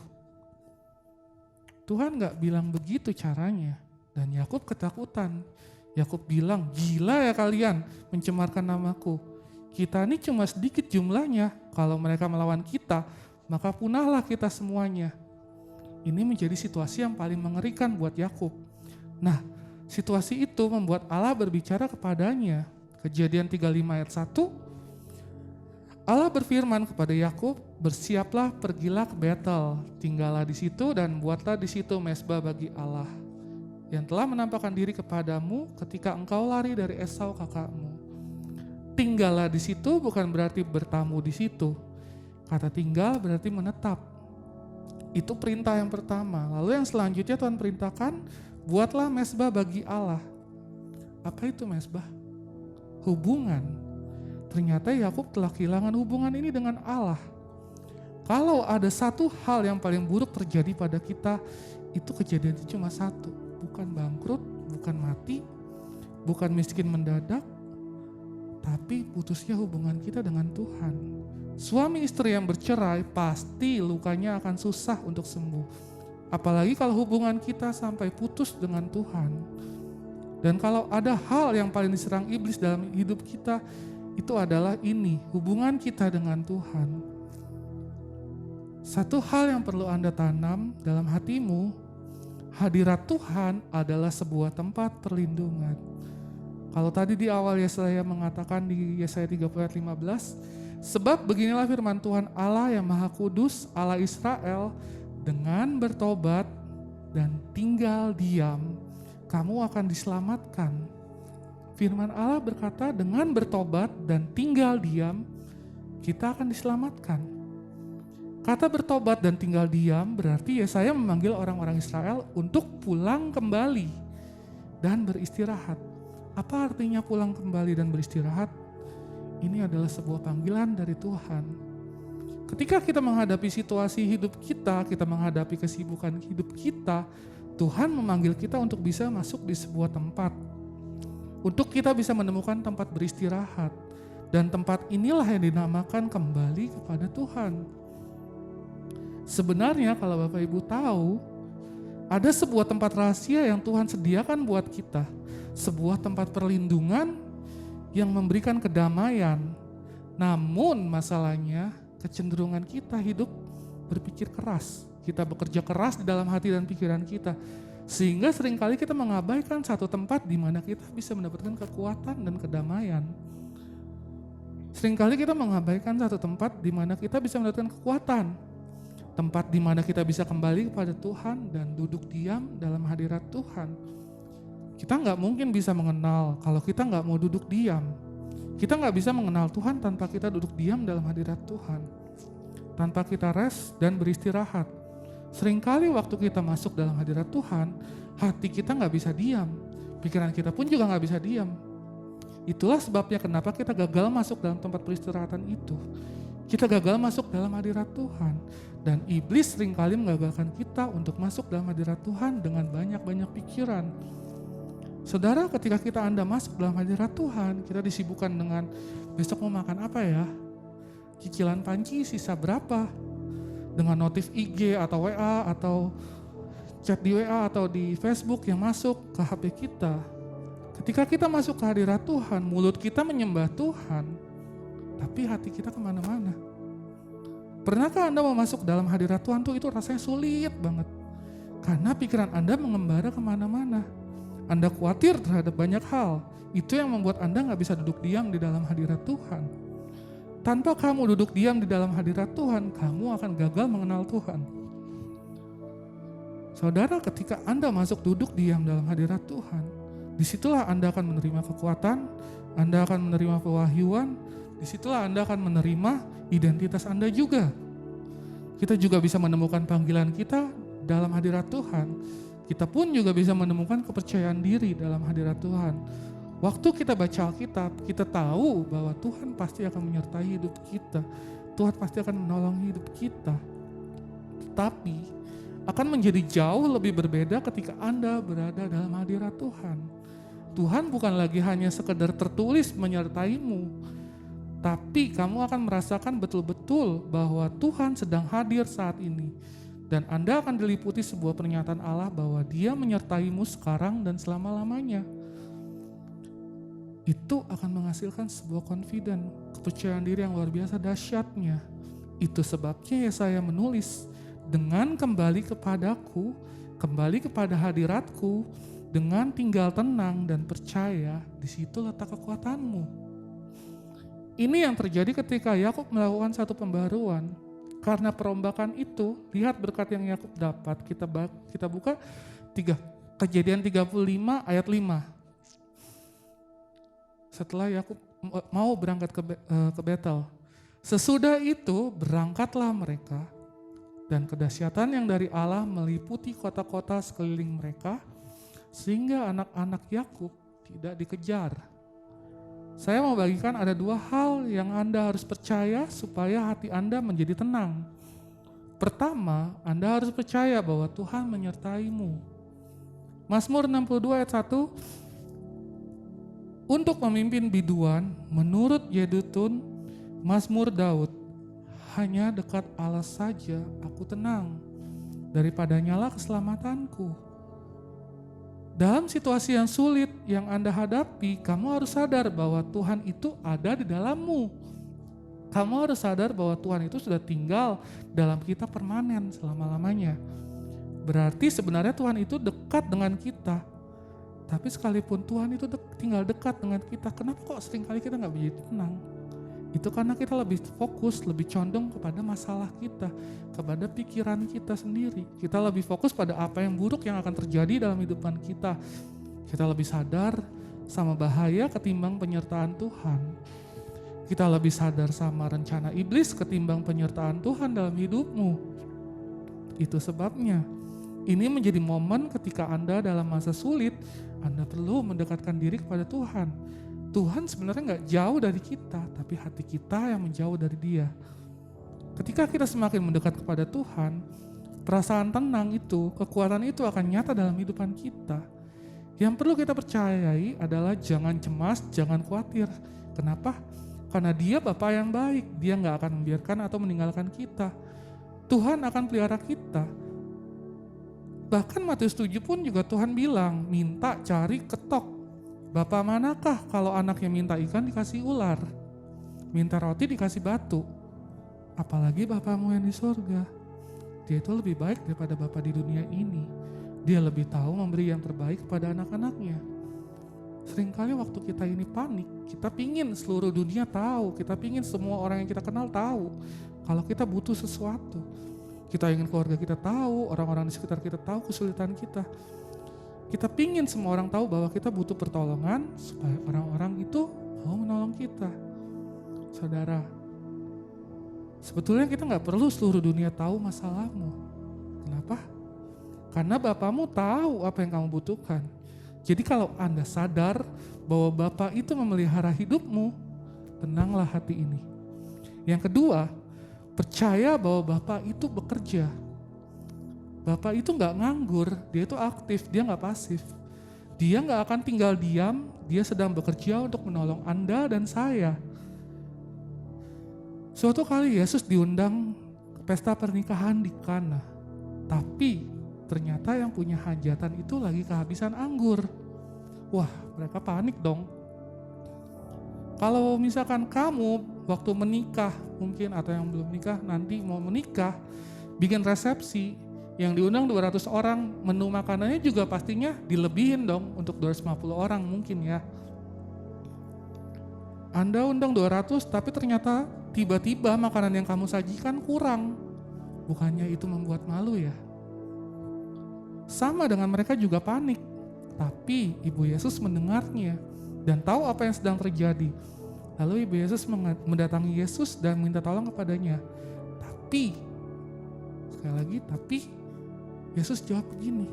Tuhan gak bilang begitu caranya. Dan Yakub ketakutan. Yakub bilang, gila ya kalian mencemarkan namaku. Kita ini cuma sedikit jumlahnya. Kalau mereka melawan kita, maka punahlah kita semuanya. Ini menjadi situasi yang paling mengerikan buat Yakub. Nah, situasi itu membuat Allah berbicara kepadanya. Kejadian 35 ayat 1. Allah berfirman kepada Yakub, bersiaplah, pergilah ke Betel, tinggallah di situ dan buatlah di situ mezbah bagi Allah yang telah menampakkan diri kepadamu ketika engkau lari dari Esau kakakmu. Tinggallah di situ bukan berarti bertamu di situ. Kata tinggal berarti menetap. Itu perintah yang pertama. Lalu yang selanjutnya Tuhan perintahkan, buatlah mezbah bagi Allah. Apa itu mezbah? Hubungan. Ternyata Yakub telah kehilangan hubungan ini dengan Allah. Kalau ada satu hal yang paling buruk terjadi pada kita, itu kejadian itu cuma satu. Bukan bangkrut, bukan mati, bukan miskin mendadak, tapi putusnya hubungan kita dengan Tuhan. Suami istri yang bercerai pasti lukanya akan susah untuk sembuh. Apalagi kalau hubungan kita sampai putus dengan Tuhan. Dan kalau ada hal yang paling diserang iblis dalam hidup kita, itu adalah ini, hubungan kita dengan Tuhan. Satu hal yang perlu Anda tanam dalam hatimu, hadirat Tuhan adalah sebuah tempat perlindungan. Kalau tadi di awal Yesaya mengatakan di Yesaya 30 ayat 15, sebab beginilah firman Tuhan Allah yang Maha Kudus, Allah Israel, dengan bertobat dan tinggal diam, kamu akan diselamatkan. Firman Allah berkata dengan bertobat dan tinggal diam, kita akan diselamatkan. Kata bertobat dan tinggal diam berarti Yesaya memanggil orang-orang Israel untuk pulang kembali dan beristirahat. Apa artinya pulang kembali dan beristirahat? Ini adalah sebuah panggilan dari Tuhan. Ketika kita menghadapi situasi hidup kita menghadapi kesibukan hidup kita, Tuhan memanggil kita untuk bisa masuk di sebuah tempat. Untuk kita bisa menemukan tempat beristirahat. Dan tempat inilah yang dinamakan kembali kepada Tuhan. Sebenarnya kalau Bapak Ibu tahu, ada sebuah tempat rahasia yang Tuhan sediakan buat kita. Sebuah tempat perlindungan yang memberikan kedamaian. Namun masalahnya kecenderungan kita hidup berpikir keras. Kita bekerja keras di dalam hati dan pikiran kita. Sehingga seringkali kita mengabaikan satu tempat di mana kita bisa mendapatkan kekuatan dan kedamaian. Seringkali kita mengabaikan satu tempat di mana kita bisa mendapatkan kekuatan. Tempat di mana kita bisa kembali kepada Tuhan dan duduk diam dalam hadirat Tuhan. Kita nggak mungkin bisa mengenal kalau kita nggak mau duduk diam. Kita nggak bisa mengenal Tuhan tanpa kita duduk diam dalam hadirat Tuhan. Tanpa kita rest dan beristirahat. Seringkali waktu kita masuk dalam hadirat Tuhan, hati kita nggak bisa diam. Pikiran kita pun juga nggak bisa diam. Itulah sebabnya kenapa kita gagal masuk dalam tempat peristirahatan itu. Kita gagal masuk dalam hadirat Tuhan. Dan iblis seringkali menggagalkan kita untuk masuk dalam hadirat Tuhan dengan banyak-banyak pikiran. Saudara, ketika Anda masuk dalam hadirat Tuhan, kita disibukkan dengan besok mau makan apa ya? Cicilan panci sisa berapa? Dengan notif IG atau WA atau chat di WA atau di Facebook yang masuk ke HP kita. Ketika kita masuk ke hadirat Tuhan, mulut kita menyembah Tuhan, tapi hati kita kemana-mana. Pernahkah Anda mau masuk dalam hadirat Tuhan tuh itu rasanya sulit banget. Karena pikiran Anda mengembara kemana-mana. Anda khawatir terhadap banyak hal. Itu yang membuat Anda gak bisa duduk diam di dalam hadirat Tuhan. Tanpa kamu duduk diam di dalam hadirat Tuhan, kamu akan gagal mengenal Tuhan. Saudara, ketika Anda masuk duduk diam dalam hadirat Tuhan, disitulah Anda akan menerima kekuatan, Anda akan menerima pewahyuan, disitulah Anda akan menerima identitas Anda juga. Kita juga bisa menemukan panggilan kita dalam hadirat Tuhan. Kita pun juga bisa menemukan kepercayaan diri dalam hadirat Tuhan. Waktu kita baca Alkitab, kita tahu bahwa Tuhan pasti akan menyertai hidup kita. Tuhan pasti akan menolong hidup kita. Tetapi akan menjadi jauh lebih berbeda ketika Anda berada dalam hadirat Tuhan. Tuhan bukan lagi hanya sekedar tertulis menyertaimu, tapi kamu akan merasakan betul-betul bahwa Tuhan sedang hadir saat ini. Dan Anda akan diliputi sebuah pernyataan Allah bahwa Dia menyertaimu sekarang dan selama-lamanya. Itu akan menghasilkan sebuah confident, kepercayaan diri yang luar biasa dahsyatnya. Itu sebabnya Yesaya menulis, dengan kembali kepadaku, kembali kepada hadiratku, dengan tinggal tenang dan percaya, di situ letak kekuatanmu. Ini yang terjadi ketika Yakub melakukan satu pembaruan. Karena perombakan itu, lihat berkat yang Yakub dapat. Kita buka Kejadian 35 ayat 5. Setelah Yakub mau berangkat ke Betel. Sesudah itu berangkatlah mereka, dan kedahsyatan yang dari Allah meliputi kota-kota sekeliling mereka, sehingga anak-anak Yakub tidak dikejar. Saya mau bagikan ada dua hal yang Anda harus percaya supaya hati Anda menjadi tenang. Pertama, Anda harus percaya bahwa Tuhan menyertaimu. Mazmur 62 ayat 1, untuk memimpin biduan, menurut Yedutun, Mazmur Daud, hanya dekat Allah saja aku tenang, daripadanyalah keselamatanku. Dalam situasi yang sulit yang Anda hadapi, kamu harus sadar bahwa Tuhan itu ada di dalammu. Kamu harus sadar bahwa Tuhan itu sudah tinggal dalam kita permanen selama-lamanya. Berarti sebenarnya Tuhan itu dekat dengan kita. Tapi sekalipun Tuhan itu tinggal dekat dengan kita, kenapa kok seringkali kita gak bisa tenang? Itu karena kita lebih fokus, lebih condong kepada masalah kita, kepada pikiran kita sendiri. Kita lebih fokus pada apa yang buruk yang akan terjadi dalam hidupan kita. Kita lebih sadar sama bahaya ketimbang penyertaan Tuhan. Kita lebih sadar sama rencana iblis ketimbang penyertaan Tuhan dalam hidupmu. Itu sebabnya ini menjadi momen ketika Anda dalam masa sulit, Anda perlu mendekatkan diri kepada Tuhan. Tuhan sebenarnya gak jauh dari kita, tapi hati kita yang menjauh dari Dia. Ketika kita semakin mendekat kepada Tuhan, perasaan tenang itu, kekuatan itu akan nyata dalam hidupan kita. Yang perlu kita percayai adalah jangan cemas, jangan khawatir. Kenapa? Karena Dia Bapa yang baik, Dia gak akan membiarkan atau meninggalkan kita. Tuhan akan pelihara kita. Bahkan Matius 7 pun juga Tuhan bilang, minta, cari, ketok. Bapak manakah kalau anaknya minta ikan dikasih ular, minta roti dikasih batu? Apalagi Bapamu yang di surga. Dia itu lebih baik daripada Bapa di dunia ini. Dia lebih tahu memberi yang terbaik kepada anak-anaknya. Seringkali waktu kita ini panik, kita pingin seluruh dunia tahu, kita pingin semua orang yang kita kenal tahu kalau kita butuh sesuatu. Kita ingin keluarga kita tahu, orang-orang di sekitar kita tahu kesulitan kita. Kita pingin semua orang tahu bahwa kita butuh pertolongan supaya orang-orang itu mau menolong kita. Saudara, sebetulnya kita gak perlu seluruh dunia tahu masalahmu. Kenapa? Karena Bapamu tahu apa yang kamu butuhkan. Jadi kalau Anda sadar bahwa Bapa itu memelihara hidupmu, tenanglah hati ini. Yang kedua, percaya bahwa Bapa itu bekerja. Bapa itu gak nganggur, dia itu aktif, dia gak pasif. Dia gak akan tinggal diam, dia sedang bekerja untuk menolong Anda dan saya. Suatu kali Yesus diundang ke pesta pernikahan di Kana. Tapi ternyata yang punya hajatan itu lagi kehabisan anggur. Wah, mereka panik dong. Kalau misalkan kamu waktu menikah mungkin atau yang belum nikah nanti mau menikah, bikin resepsi, yang diundang 200 orang, menu makanannya juga pastinya dilebihin dong untuk 250 orang mungkin ya. Anda undang 200 tapi ternyata tiba-tiba makanan yang kamu sajikan kurang. Bukannya itu membuat malu ya? Sama dengan mereka juga panik. Tapi Ibu Yesus mendengarnya dan tahu apa yang sedang terjadi. Lalu Ibu Yesus mendatangi Yesus dan minta tolong kepadanya. Tapi, sekali lagi, tapi Yesus jawab begini,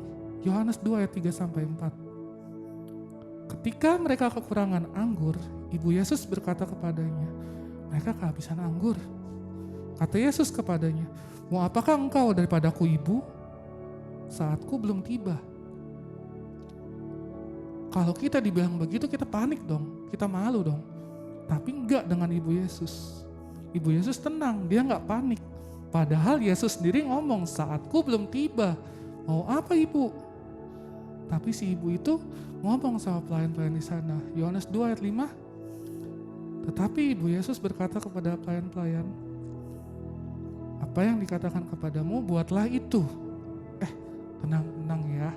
Yohanes 2 ayat 3-4. Ketika mereka kekurangan anggur, Ibu Yesus berkata kepadanya, mereka kehabisan anggur. Kata Yesus kepadanya, mau apakah engkau daripadaku Ibu? Saatku belum tiba. Kalau kita dibilang begitu kita panik dong, kita malu dong. Tapi enggak dengan Ibu Yesus. Ibu Yesus tenang, dia enggak panik. Padahal Yesus sendiri ngomong, saatku belum tiba. Mau apa Ibu? Tapi si ibu itu ngomong sama pelayan-pelayan di sana. Yohanes 2 ayat 5. Tetapi Ibu Yesus berkata kepada pelayan-pelayan, apa yang dikatakan kepadamu buatlah itu. Tenang ya.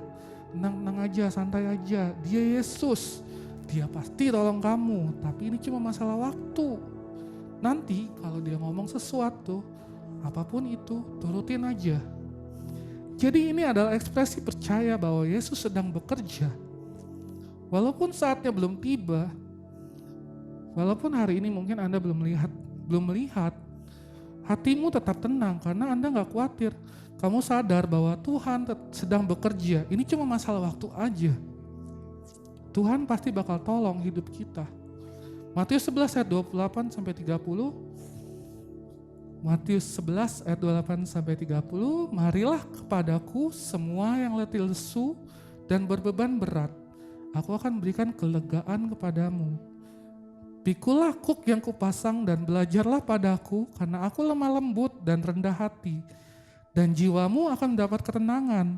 Tenang aja, santai aja. Dia Yesus. Dia pasti tolong kamu. Tapi ini cuma masalah waktu. Nanti kalau dia ngomong sesuatu, apapun itu, turutin aja. Jadi ini adalah ekspresi percaya bahwa Yesus sedang bekerja. Walaupun saatnya belum tiba, walaupun hari ini mungkin Anda belum melihat, hatimu tetap tenang karena Anda gak khawatir. Kamu sadar bahwa Tuhan sedang bekerja. Ini cuma masalah waktu aja. Tuhan pasti bakal tolong hidup kita. Matius 11 ayat 28-30. Matius 11 ayat 28-30. Marilah kepadaku semua yang letih lesu dan berbeban berat. Aku akan berikan kelegaan kepadamu. Pikulah kuk yang kupasang dan belajarlah padaku, karena aku lemah lembut dan rendah hati, dan jiwamu akan mendapat ketenangan.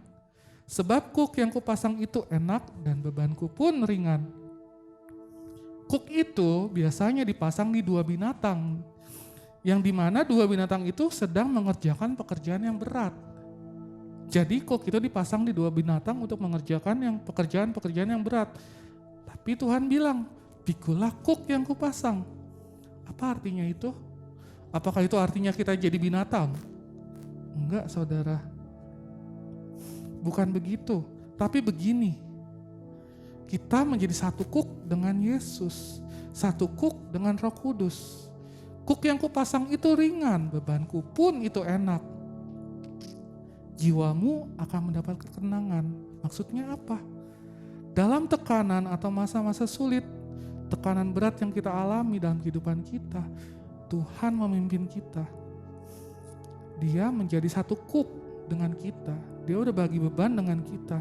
Sebab kuk yang kupasang itu enak dan bebanku pun ringan. Kuk itu biasanya dipasang di dua binatang, yang dimana dua binatang itu sedang mengerjakan pekerjaan yang berat. Jadi kuk itu dipasang di dua binatang untuk mengerjakan pekerjaan-pekerjaan yang berat. Tapi Tuhan bilang, pikulah kuk yang kupasang. Apa artinya itu? Apakah itu artinya kita jadi binatang? Enggak, saudara. Bukan begitu. Tapi begini. Kita menjadi satu kuk dengan Yesus. Satu kuk dengan Roh Kudus. Kuk yang kupasang itu ringan, bebanku pun itu enak. Jiwamu akan mendapat ketenangan. Maksudnya apa? Dalam tekanan atau masa-masa sulit, tekanan berat yang kita alami dalam kehidupan kita, Tuhan memimpin kita. Dia menjadi satu kuk dengan kita. Dia udah bagi beban dengan kita.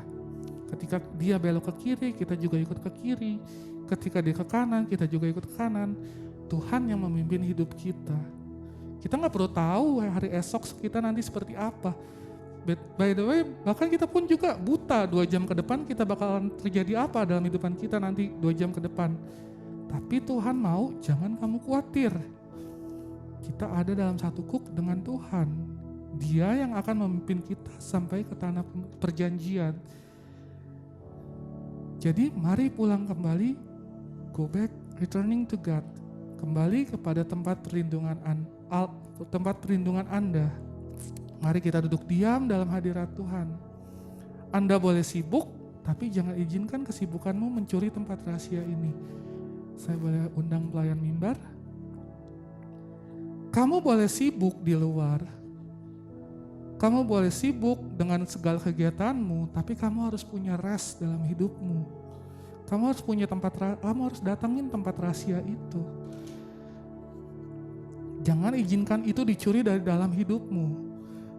Ketika dia belok ke kiri, kita juga ikut ke kiri. Ketika dia ke kanan, kita juga ikut ke kanan. Tuhan yang memimpin hidup kita. Kita gak perlu tahu hari esok kita nanti seperti apa. By the way, bahkan kita pun juga buta 2 jam ke depan kita bakalan terjadi apa dalam kehidupan kita nanti 2 jam ke depan. Tapi Tuhan mau jangan kamu khawatir. Kita ada dalam satu kuk dengan Tuhan. Dia yang akan memimpin kita sampai ke tanah perjanjian. Jadi mari pulang kembali, go back, returning to God. Kembali kepada tempat perlindungan Anda. Mari kita duduk diam dalam hadirat Tuhan. Anda boleh sibuk, tapi jangan izinkan kesibukanmu mencuri tempat rahasia ini. Saya boleh undang pelayan mimbar. Kamu boleh sibuk di luar. Kamu boleh sibuk dengan segala kegiatanmu, tapi kamu harus punya rest dalam hidupmu. Kamu harus punya kamu harus datangin tempat rahasia itu. Jangan izinkan itu dicuri dari dalam hidupmu.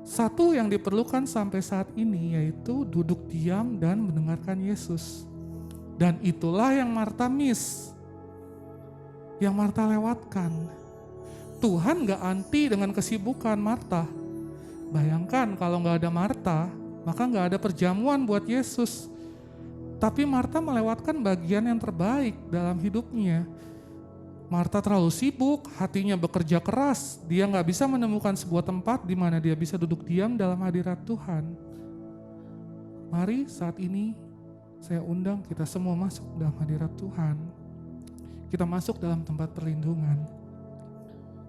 Satu yang diperlukan sampai saat ini yaitu duduk diam dan mendengarkan Yesus. Dan itulah yang Marta miss. Yang Marta lewatkan. Tuhan gak anti dengan kesibukan Marta. Bayangkan kalau gak ada Marta, maka gak ada perjamuan buat Yesus. Tapi Marta melewatkan bagian yang terbaik dalam hidupnya. Marta terlalu sibuk, hatinya bekerja keras. Dia gak bisa menemukan sebuah tempat di mana dia bisa duduk diam dalam hadirat Tuhan. Mari saat ini saya undang kita semua masuk dalam hadirat Tuhan. Kita masuk dalam tempat perlindungan.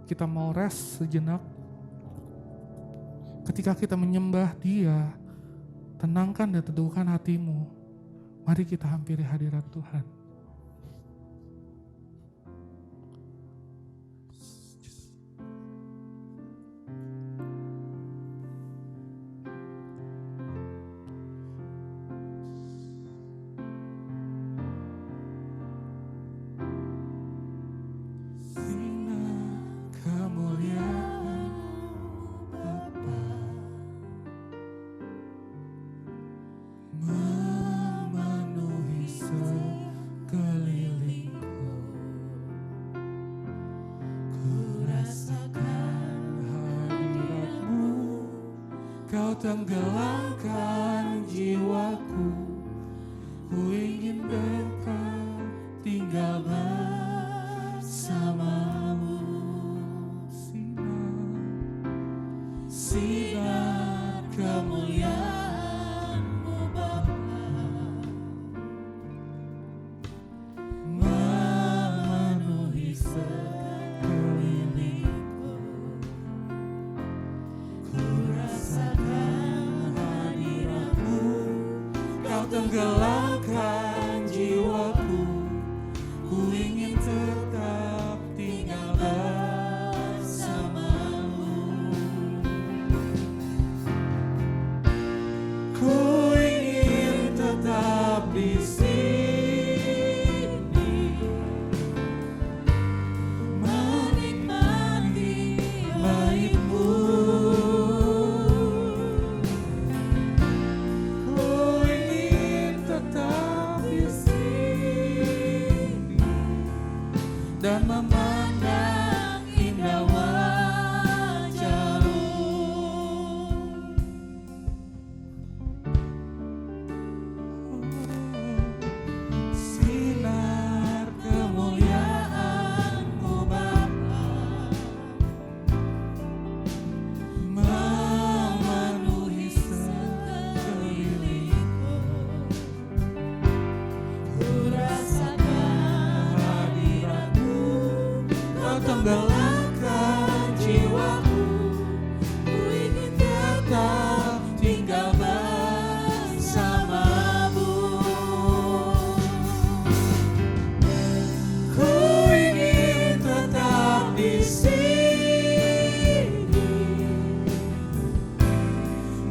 Kita mau rest sejenak. Ketika kita menyembah Dia, tenangkan dan teduhkan hatimu. Mari kita hampiri hadirat Tuhan. Tenggelamkan jiwaku, ku ingin dekat tinggal bersamamu. Sinar kemuliaan-Mu Bapa, memenuhi sekelilingku. Ku rasakan hadirat-Mu, Kau tenggelamkan jiwaku, ku ingin tetap tinggal bersamamu. Ku ingin tetap di sini, menikmati baik-Mu. Ku ingin tetap di sini dan memandang indah wajah-Mu. Sinar kemuliaan-Mu Bapa, memenuhi sekelilingku. Ku rasakan hadirat-Mu, Kau tenggelamkan jiwaku, ku ingin tetap tinggal bersamamu. Ku ingin tetap di sini,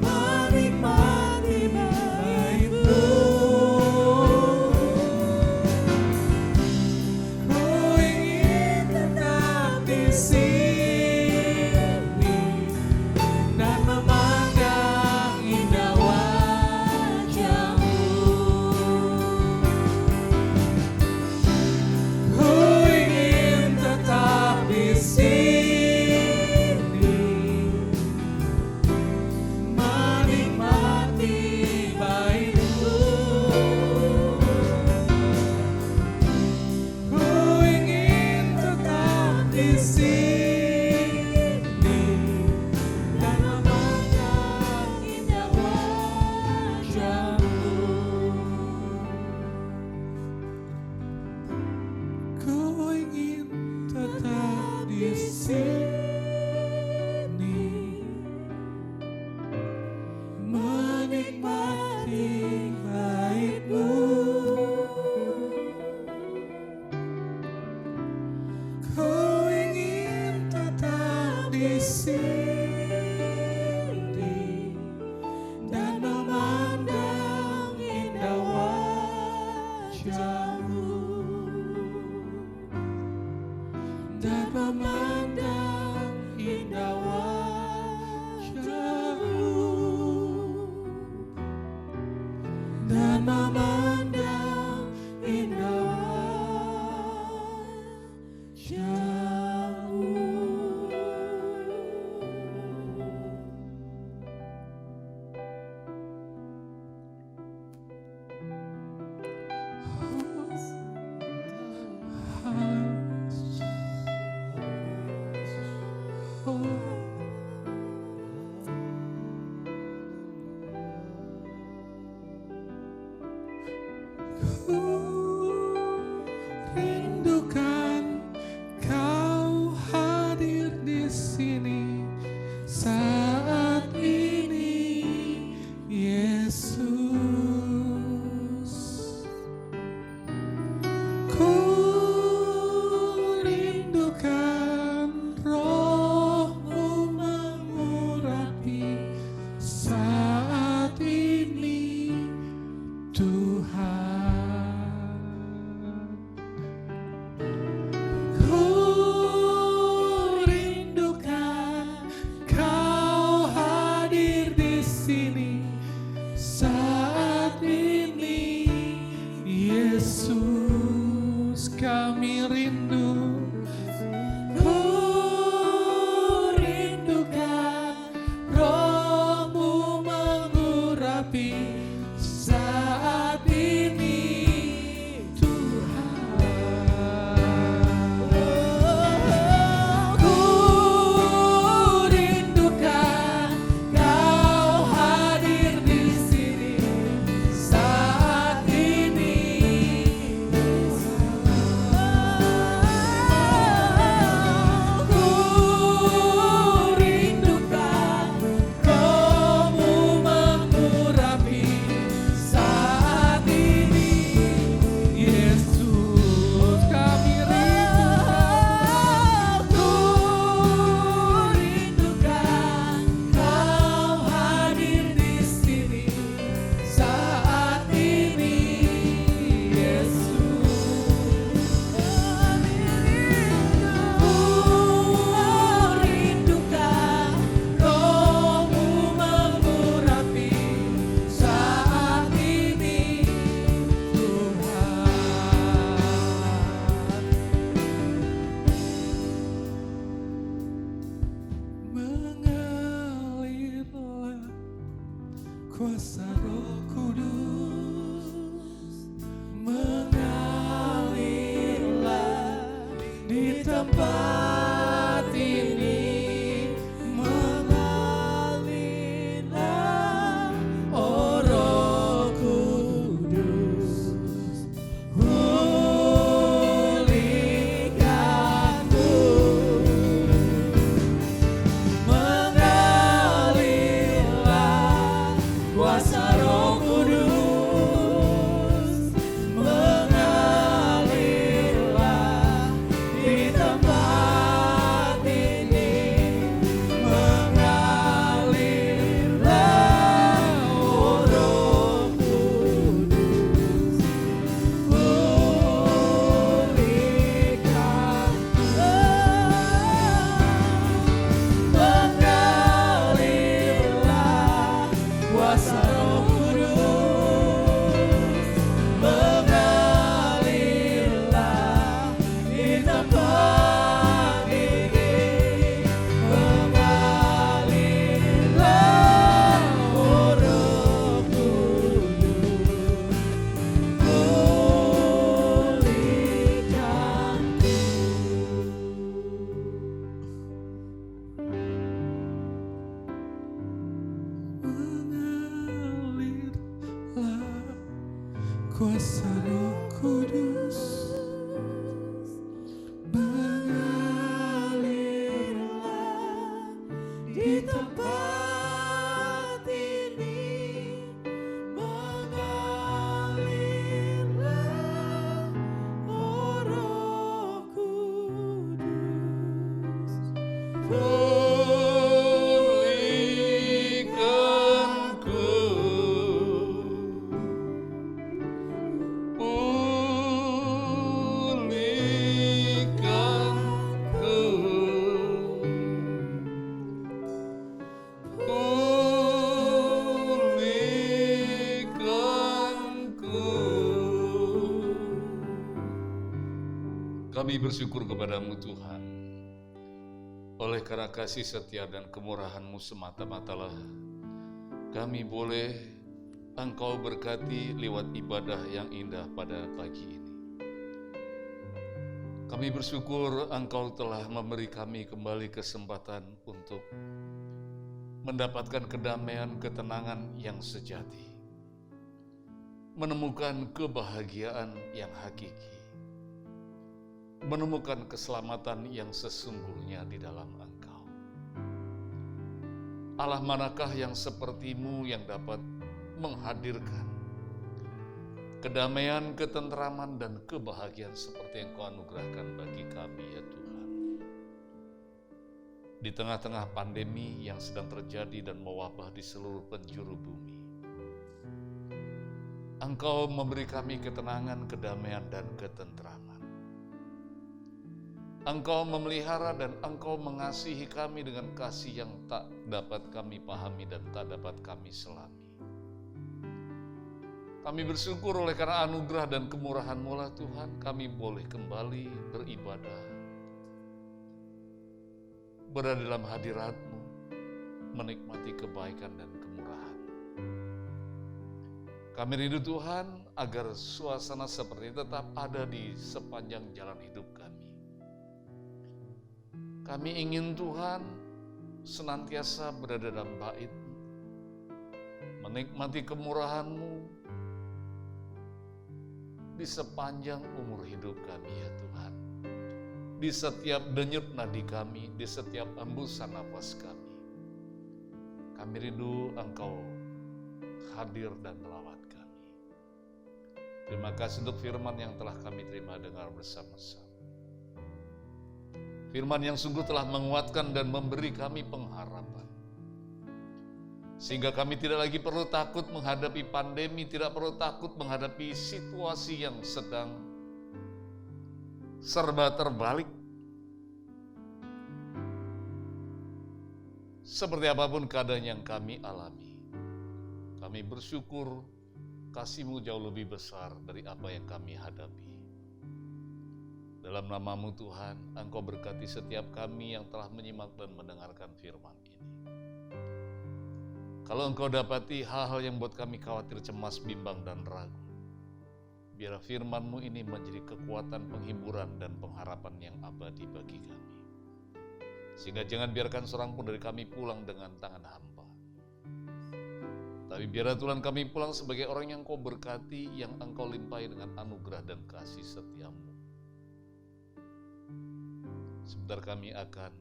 menikmati baik-Mu. Ku ingin tetap di menikmati baik-Mu. Ku ingin tetap di sini dan memandang indah wajah-Mu, dan memandang indah wajah-Mu, dan memandang indah rindukan Kau hadir di sini saat ini, Yesus. Ku rindukan Roh-Mu mengurapi saat ini, Tuhan. Ku rindukan Kau hadir di sini saat ini, Yesus. Kami rindu. Ku rindukan Roh-Mu mengurapi saat ini, Tuhan. Ku rindukan Kau hadir di sini saat ini. kuasa Roh Kudus mengalirlah di tempat ini, mengalirlah, oh Roh Kudus, pulihkanku, mengalirlah kuasa Roh Kudus, mengalirlah di tempat ini, mengalirlah, oh Roh Kudus, pulihkan, mengalirlah kuasa Roh Kudus, mengalirlah di tempat ini, mengalirlah, oh Roh Kudus, mengalirlah kuasa Roh Kudus, mengalirlah di tempat ini, Kami bersyukur kepadamu Tuhan, oleh karena kasih setia dan kemurahan-Mu semata-matalah kami boleh Engkau berkati lewat ibadah yang indah pada pagi ini. Kami bersyukur Engkau telah memberi kami kembali kesempatan untuk mendapatkan kedamaian, ketenangan yang sejati, menemukan kebahagiaan yang hakiki, menemukan keselamatan yang sesungguhnya di dalam Engkau. Allah manakah yang seperti-Mu yang dapat menghadirkan kedamaian, ketenteraman, dan kebahagiaan seperti yang Kau anugerahkan bagi kami ya Tuhan. Di tengah-tengah pandemi yang sedang terjadi dan mewabah di seluruh penjuru bumi, Engkau memberi kami ketenangan, kedamaian, dan ketenteraman. Engkau memelihara dan Engkau mengasihi kami dengan kasih yang tak dapat kami pahami dan tak dapat kami selami. Kami bersyukur oleh karena anugerah dan kemurahan-Mu lah Tuhan, kami boleh kembali beribadah, berada dalam hadirat-Mu, menikmati kebaikan dan kemurahan. Kami rindu Tuhan agar suasana seperti ini tetap ada di sepanjang jalan hidup kami. Kami ingin Tuhan senantiasa berada dalam bait-Mu, menikmati kemurahan-Mu di sepanjang umur hidup kami ya Tuhan. Di setiap denyut nadi kami, di setiap hembusan nafas kami. Kami rindu Engkau hadir dan melawat kami. Terima kasih untuk firman yang telah kami terima dengar bersama-sama. Firman yang sungguh telah menguatkan dan memberi kami pengharapan. Sehingga kami tidak lagi perlu takut menghadapi pandemi, tidak perlu takut menghadapi situasi yang sedang serba terbalik. Seperti apapun keadaan yang kami alami, kami bersyukur kasih-Mu jauh lebih besar dari apa yang kami hadapi. Dalam nama-Mu Tuhan, Engkau berkati setiap kami yang telah menyimak dan mendengarkan firman ini. Kalau Engkau dapati hal-hal yang buat kami khawatir, cemas, bimbang, dan ragu, biar firman-Mu ini menjadi kekuatan, penghiburan, dan pengharapan yang abadi bagi kami. Sehingga jangan biarkan seorang pun dari kami pulang dengan tangan hampa. Tapi biarlah Tuhan kami pulang sebagai orang yang Kau berkati, yang Engkau limpahi dengan anugerah dan kasih setia-Mu. Sebentar kami akan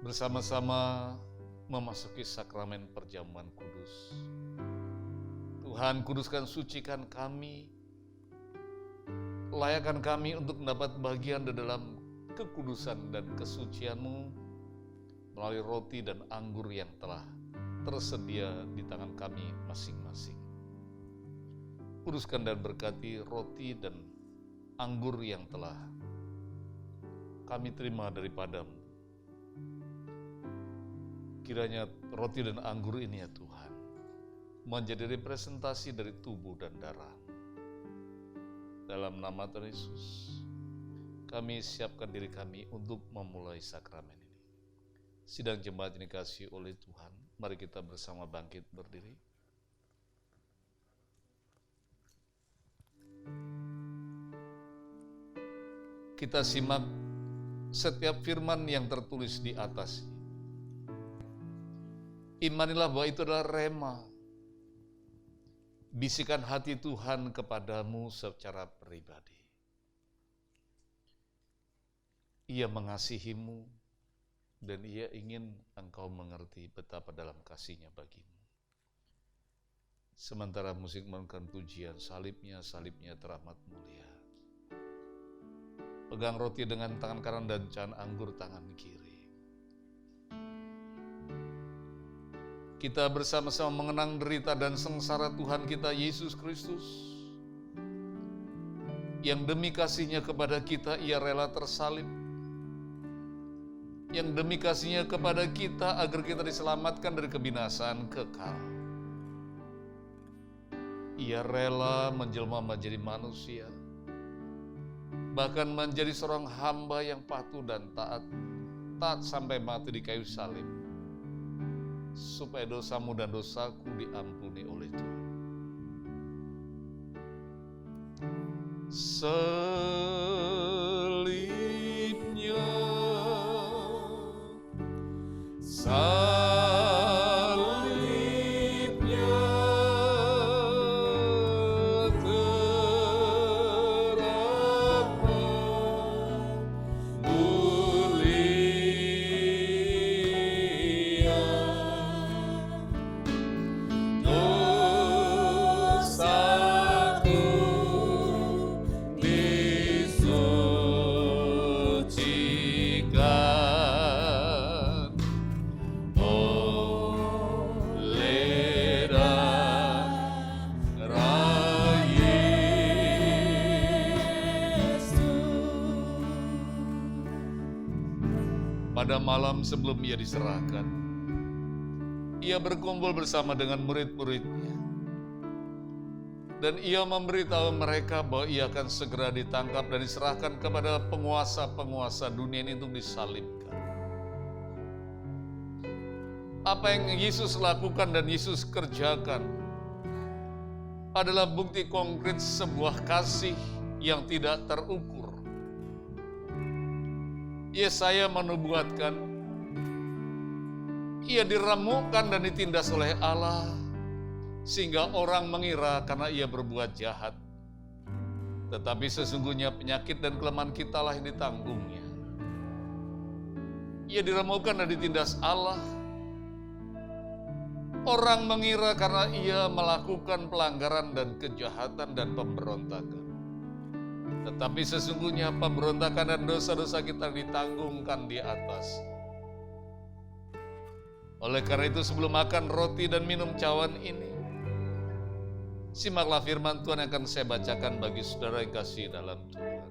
bersama-sama memasuki sakramen perjamuan kudus. Tuhan, kuduskan, sucikan kami, layakkan kami untuk mendapat bagian di dalam kekudusan dan kesucian-Mu melalui roti dan anggur yang telah tersedia di tangan kami masing-masing. Kuduskan dan berkati roti dan anggur yang telah kami terima daripada-Mu. Kiranya roti dan anggur ini ya Tuhan, menjadi representasi dari tubuh dan darah-Mu. Dalam nama Tuhan Yesus, kami siapkan diri kami untuk memulai sakramen ini. Sidang jemaat yang dikasihi oleh Tuhan, mari kita bersama bangkit berdiri. Kita simak setiap firman yang tertulis di atas. Imanilah bahwa itu adalah rema, bisikan hati Tuhan kepadamu secara pribadi. Ia mengasihimu dan Ia ingin engkau mengerti betapa dalam kasih-Nya bagimu. Sementara musik menurunkan pujian, salibnya teramat mulia. Pegang roti dengan tangan kanan dan can anggur tangan kiri. Kita bersama-sama mengenang derita dan sengsara Tuhan kita Yesus Kristus, yang demi kasih-Nya kepada kita Ia rela tersalib, yang demi kasih-Nya kepada kita agar kita diselamatkan dari kebinasaan kekal. Ia rela menjelma menjadi manusia, bahkan menjadi seorang hamba yang patuh dan taat sampai mati di kayu salib, supaya dosamu dan dosaku diampuni oleh Tuhan. Salibnya, salibnya terapa mulia, dosaku disucikan oleh darah Yesus. Pada malam sebelum ia diserahkan, ia berkumpul bersama dengan murid-muridnya. Dan ia memberitahu mereka bahwa ia akan segera ditangkap dan diserahkan kepada penguasa-penguasa dunia ini untuk disalibkan. Apa yang Yesus lakukan dan Yesus kerjakan adalah bukti konkret sebuah kasih yang tidak terukur. Yesaya menubuatkan, ia diremukkan dan ditindas oleh Allah, sehingga orang mengira karena ia berbuat jahat. Tetapi sesungguhnya penyakit dan kelemahan kita lah yang ditanggungnya. Ia diremukkan dan ditindas Allah. Orang mengira karena ia melakukan pelanggaran dan kejahatan dan pemberontakan. Tetapi sesungguhnya pemberontakan dan dosa-dosa kita ditanggungkan di atas. Oleh karena itu sebelum makan roti dan minum cawan ini, simaklah firman Tuhan yang akan saya bacakan bagi saudara yang kasih dalam Tuhan.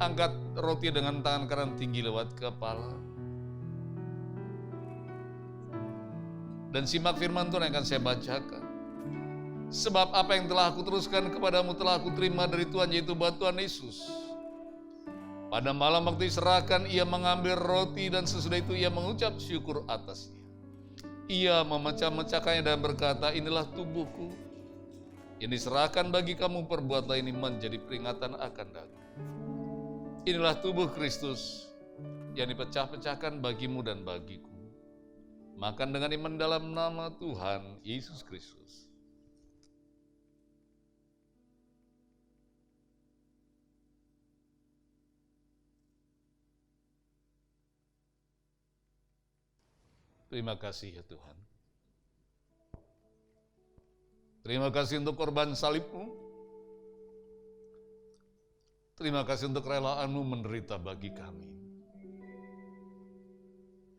Angkat roti dengan tangan kanan tinggi lewat kepala. Dan simak firman Tuhan yang akan saya bacakan. Sebab apa yang telah aku teruskan kepadamu telah aku terima dari Tuhan, yaitu bahwa Tuhan Yesus pada malam waktu diserahkan, ia mengambil roti dan sesudah itu ia mengucap syukur atasnya. Ia memecah-mecahkannya dan berkata, inilah tubuhku yang diserahkan bagi kamu, perbuatlah ini menjadi peringatan akan aku. Inilah tubuh Kristus yang dipecah-pecahkan bagimu dan bagiku. Makan dengan iman dalam nama Tuhan Yesus Kristus. Terima kasih ya Tuhan. Terima kasih untuk korban salib-Mu. Terima kasih untuk relaanmu menderita bagi kami.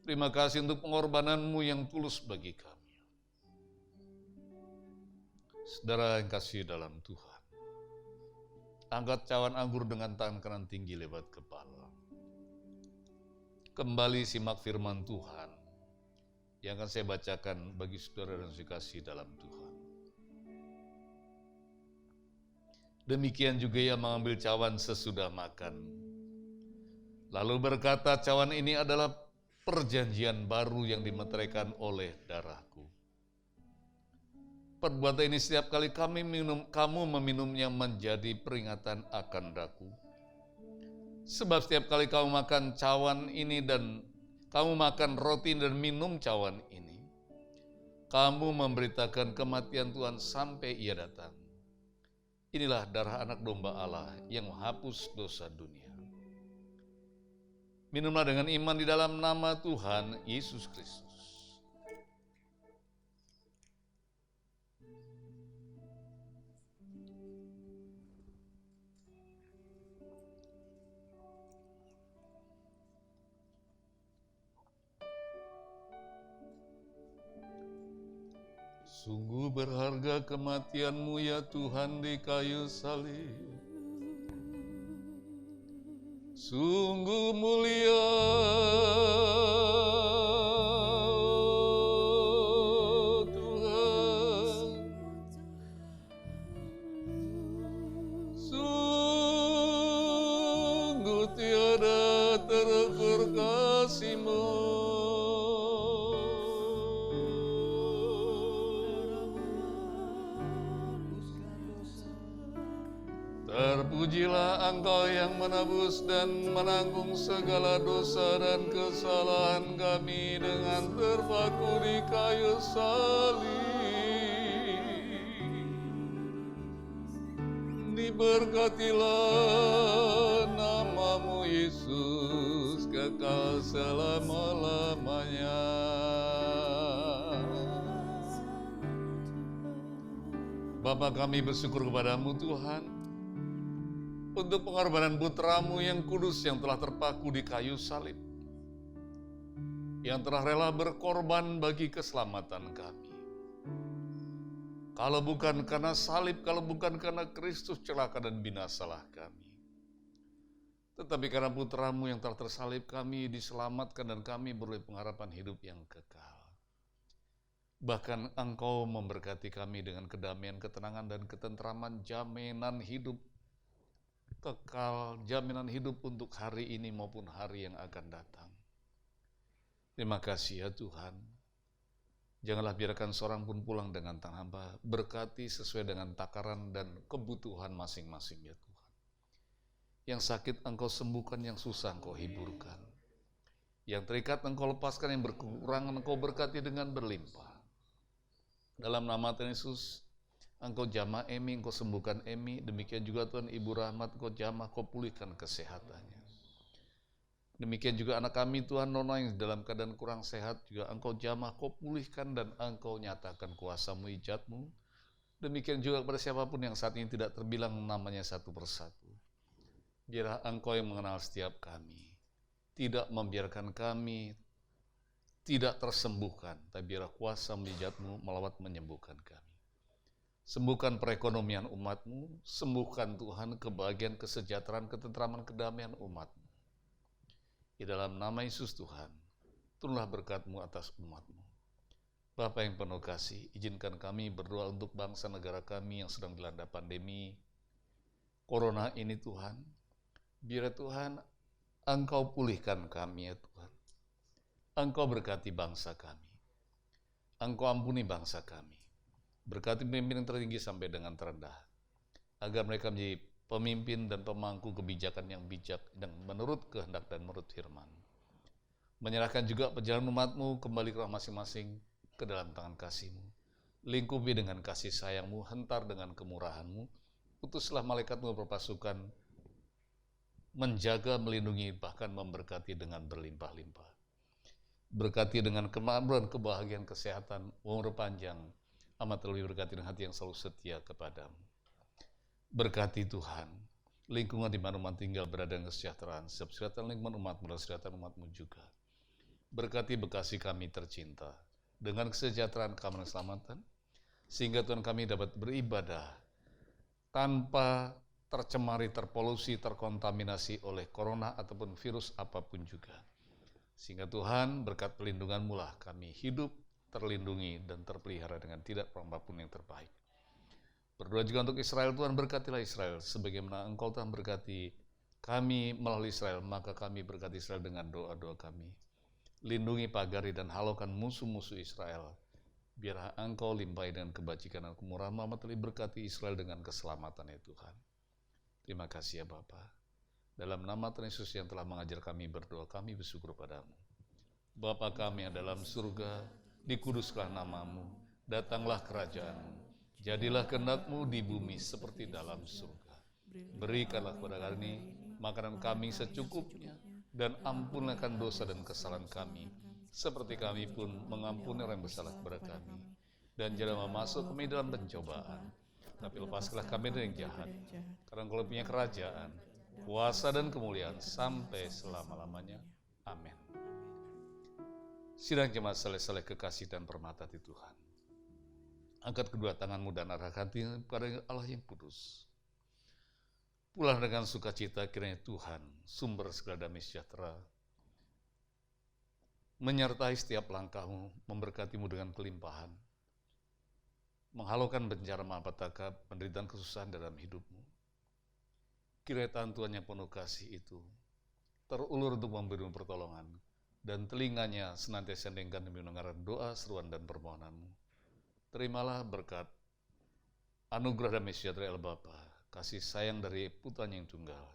Terima kasih untuk pengorbananmu yang tulus bagi kami. Saudara yang kasih dalam Tuhan, angkat cawan anggur dengan tangan kanan tinggi lewat kepala. Kembali simak firman Tuhan yang akan saya bacakan bagi saudara dan saya kasih dalam Tuhan. Demikian juga ia mengambil cawan sesudah makan. Lalu berkata, cawan ini adalah perjanjian baru yang dimeteraikan oleh darahku. Perbuatan ini setiap kali kamu meminumnya menjadi peringatan akan daku. Sebab setiap kali kamu makan cawan ini dan kamu makan roti dan minum cawan ini, kamu memberitakan kematian Tuhan sampai ia datang. Inilah darah anak domba Allah yang menghapus dosa dunia. Minumlah dengan iman di dalam nama Tuhan Yesus Kristus. Sungguh berharga kematian-Mu ya Tuhan di kayu salib. Sungguh mulia Tuhan. Sungguh Terpujilah Engkau yang menebus dan menanggung segala dosa dan kesalahan kami dengan terpaku di kayu salib. Diberkatilah namamu Yesus kekal selama-lamanya. Bapa, kami bersyukur kepadamu Tuhan untuk pengorbanan putramu yang kudus yang telah terpaku di kayu salib, yang telah rela berkorban bagi keselamatan kami. Kalau bukan karena salib, kalau bukan karena Kristus, celaka dan binasalah kami. Tetapi karena putramu yang telah tersalib, kami diselamatkan dan kami beroleh pengharapan hidup yang kekal. Bahkan Engkau memberkati kami dengan kedamaian, ketenangan, dan ketentraman, jaminan hidup kekal, jaminan hidup untuk hari ini maupun hari yang akan datang. Terima kasih ya Tuhan. Janganlah biarkan seorang pun pulang dengan tangan hampa. Berkati sesuai dengan takaran dan kebutuhan masing-masing ya Tuhan. Yang sakit Engkau sembuhkan, yang susah Engkau hiburkan. Yang terikat Engkau lepaskan, yang berkekurangan Engkau berkati dengan berlimpah. Dalam nama Tuhan Yesus, Engkau jamah Emi, Engkau sembuhkan Emi. Demikian juga Tuhan Ibu Rahmat, Engkau jamah, Engkau pulihkan kesehatannya. Demikian juga anak kami Tuhan Nona yang dalam keadaan kurang sehat, juga Engkau jamah, Engkau pulihkan dan Engkau nyatakan kuasa-Mu, ijat-Mu. Demikian juga kepada siapapun yang saat ini tidak terbilang namanya satu persatu. Biarlah Engkau yang mengenal setiap kami, tidak membiarkan kami tidak tersembuhkan, tapi biarlah kuasa-Mu, ijat-Mu melawat menyembuhkan kami. Sembuhkan perekonomian umat-Mu, sembuhkan Tuhan kebahagiaan, kesejahteraan, ketentraman, kedamaian umat-Mu. Di dalam nama Yesus Tuhan, turunlah berkat-Mu atas umat-Mu. Bapa yang penuh kasih, izinkan kami berdoa untuk bangsa negara kami yang sedang dilanda pandemi Corona ini Tuhan. Biar Tuhan, Engkau pulihkan kami ya Tuhan. Engkau berkati bangsa kami. Engkau ampuni bangsa kami. Berkati pemimpin yang tertinggi sampai dengan terendah, agar mereka menjadi pemimpin dan pemangku kebijakan yang bijak dan menurut kehendak dan menurut firman. Menyerahkan juga perjalanan umat-Mu kembali ke rumah masing-masing ke dalam tangan kasih-Mu. Lingkupi dengan kasih sayang-Mu, hentar dengan kemurahan-Mu. Utuslah malaikat-Mu berpasukan, menjaga, melindungi, bahkan memberkati dengan berlimpah-limpah. Berkati dengan kemakmuran, kebahagiaan, kesehatan, umur panjang, amat terlebih berkati dengan hati yang selalu setia kepadamu. Berkati Tuhan, lingkungan di mana umat tinggal berada dengan kesejahteraan, kesejahteraan lingkungan umat-Mu dan kesejahteraan umat-Mu juga. Berkati Bekasi kami tercinta, dengan kesejahteraan, keamanan, keselamatan, sehingga Tuhan kami dapat beribadah tanpa tercemari, terpolusi, terkontaminasi oleh corona ataupun virus apapun juga. Sehingga Tuhan berkat pelindungan-Mu lah kami hidup, terlindungi dan terpelihara dengan tidak apapun yang terbaik. Berdoa juga untuk Israel, Tuhan berkatilah Israel, sebagaimana Engkau Tuhan berkati kami melalui Israel, maka kami berkati Israel dengan doa-doa kami. Lindungi, pagari dan halaukan musuh-musuh Israel. Biarlah Engkau limpahi dengan kebajikan dan kemurahan, amat terlebih berkati Israel dengan keselamatan ya Tuhan. Terima kasih ya Bapa. Dalam nama Tuhan Yesus yang telah mengajar kami berdoa, kami bersyukur padamu. Bapa kami yang dalam surga, dikuduslah namamu, datanglah kerajaan-Mu, jadilah kehendak-Mu di bumi seperti dalam surga. Berikanlah kepada kami makanan kami secukupnya, dan ampunkan dosa dan kesalahan kami, seperti kami pun mengampuni orang yang bersalah kepada kami. Dan jangan masuk kami dalam pencobaan, tapi lepaskanlah kami dari yang jahat. Karena Engkau punya kerajaan, kuasa dan kemuliaan sampai selama-lamanya. Amin. Sidang jemaat saleh-saleh kekasih dan permata di Tuhan. Angkat kedua tanganmu dan arahkan hati kepada Allah yang kudus. Pulang dengan sukacita, kiranya Tuhan, sumber segala damai sejahtera, menyertai setiap langkahmu, memberkatimu dengan kelimpahan, menghalaukan bencana malapetaka, penderitaan kesusahan dalam hidupmu. Kiranya tangan Tuhan yang penuh kasih itu terulur untuk memberimu pertolongan, dan telinganya senantiasa mendengarkan demi mendengarkan doa, seruan, dan permohonanmu. Terimalah berkat anugerah damai sejahtera Allah Bapa, kasih sayang dari putranya yang tunggal,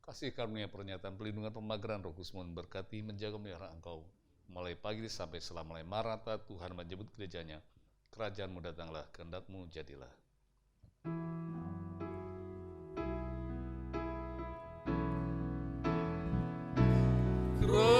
kasih karunia pernyataan pelindungan pemagaran Roh Kudus memberkati menjaga melihara engkau mulai pagi sampai selama Maranatha Tuhan menjemput gerejanya. Kerajaanmu datanglah, kehendakmu jadilah. Kerajaan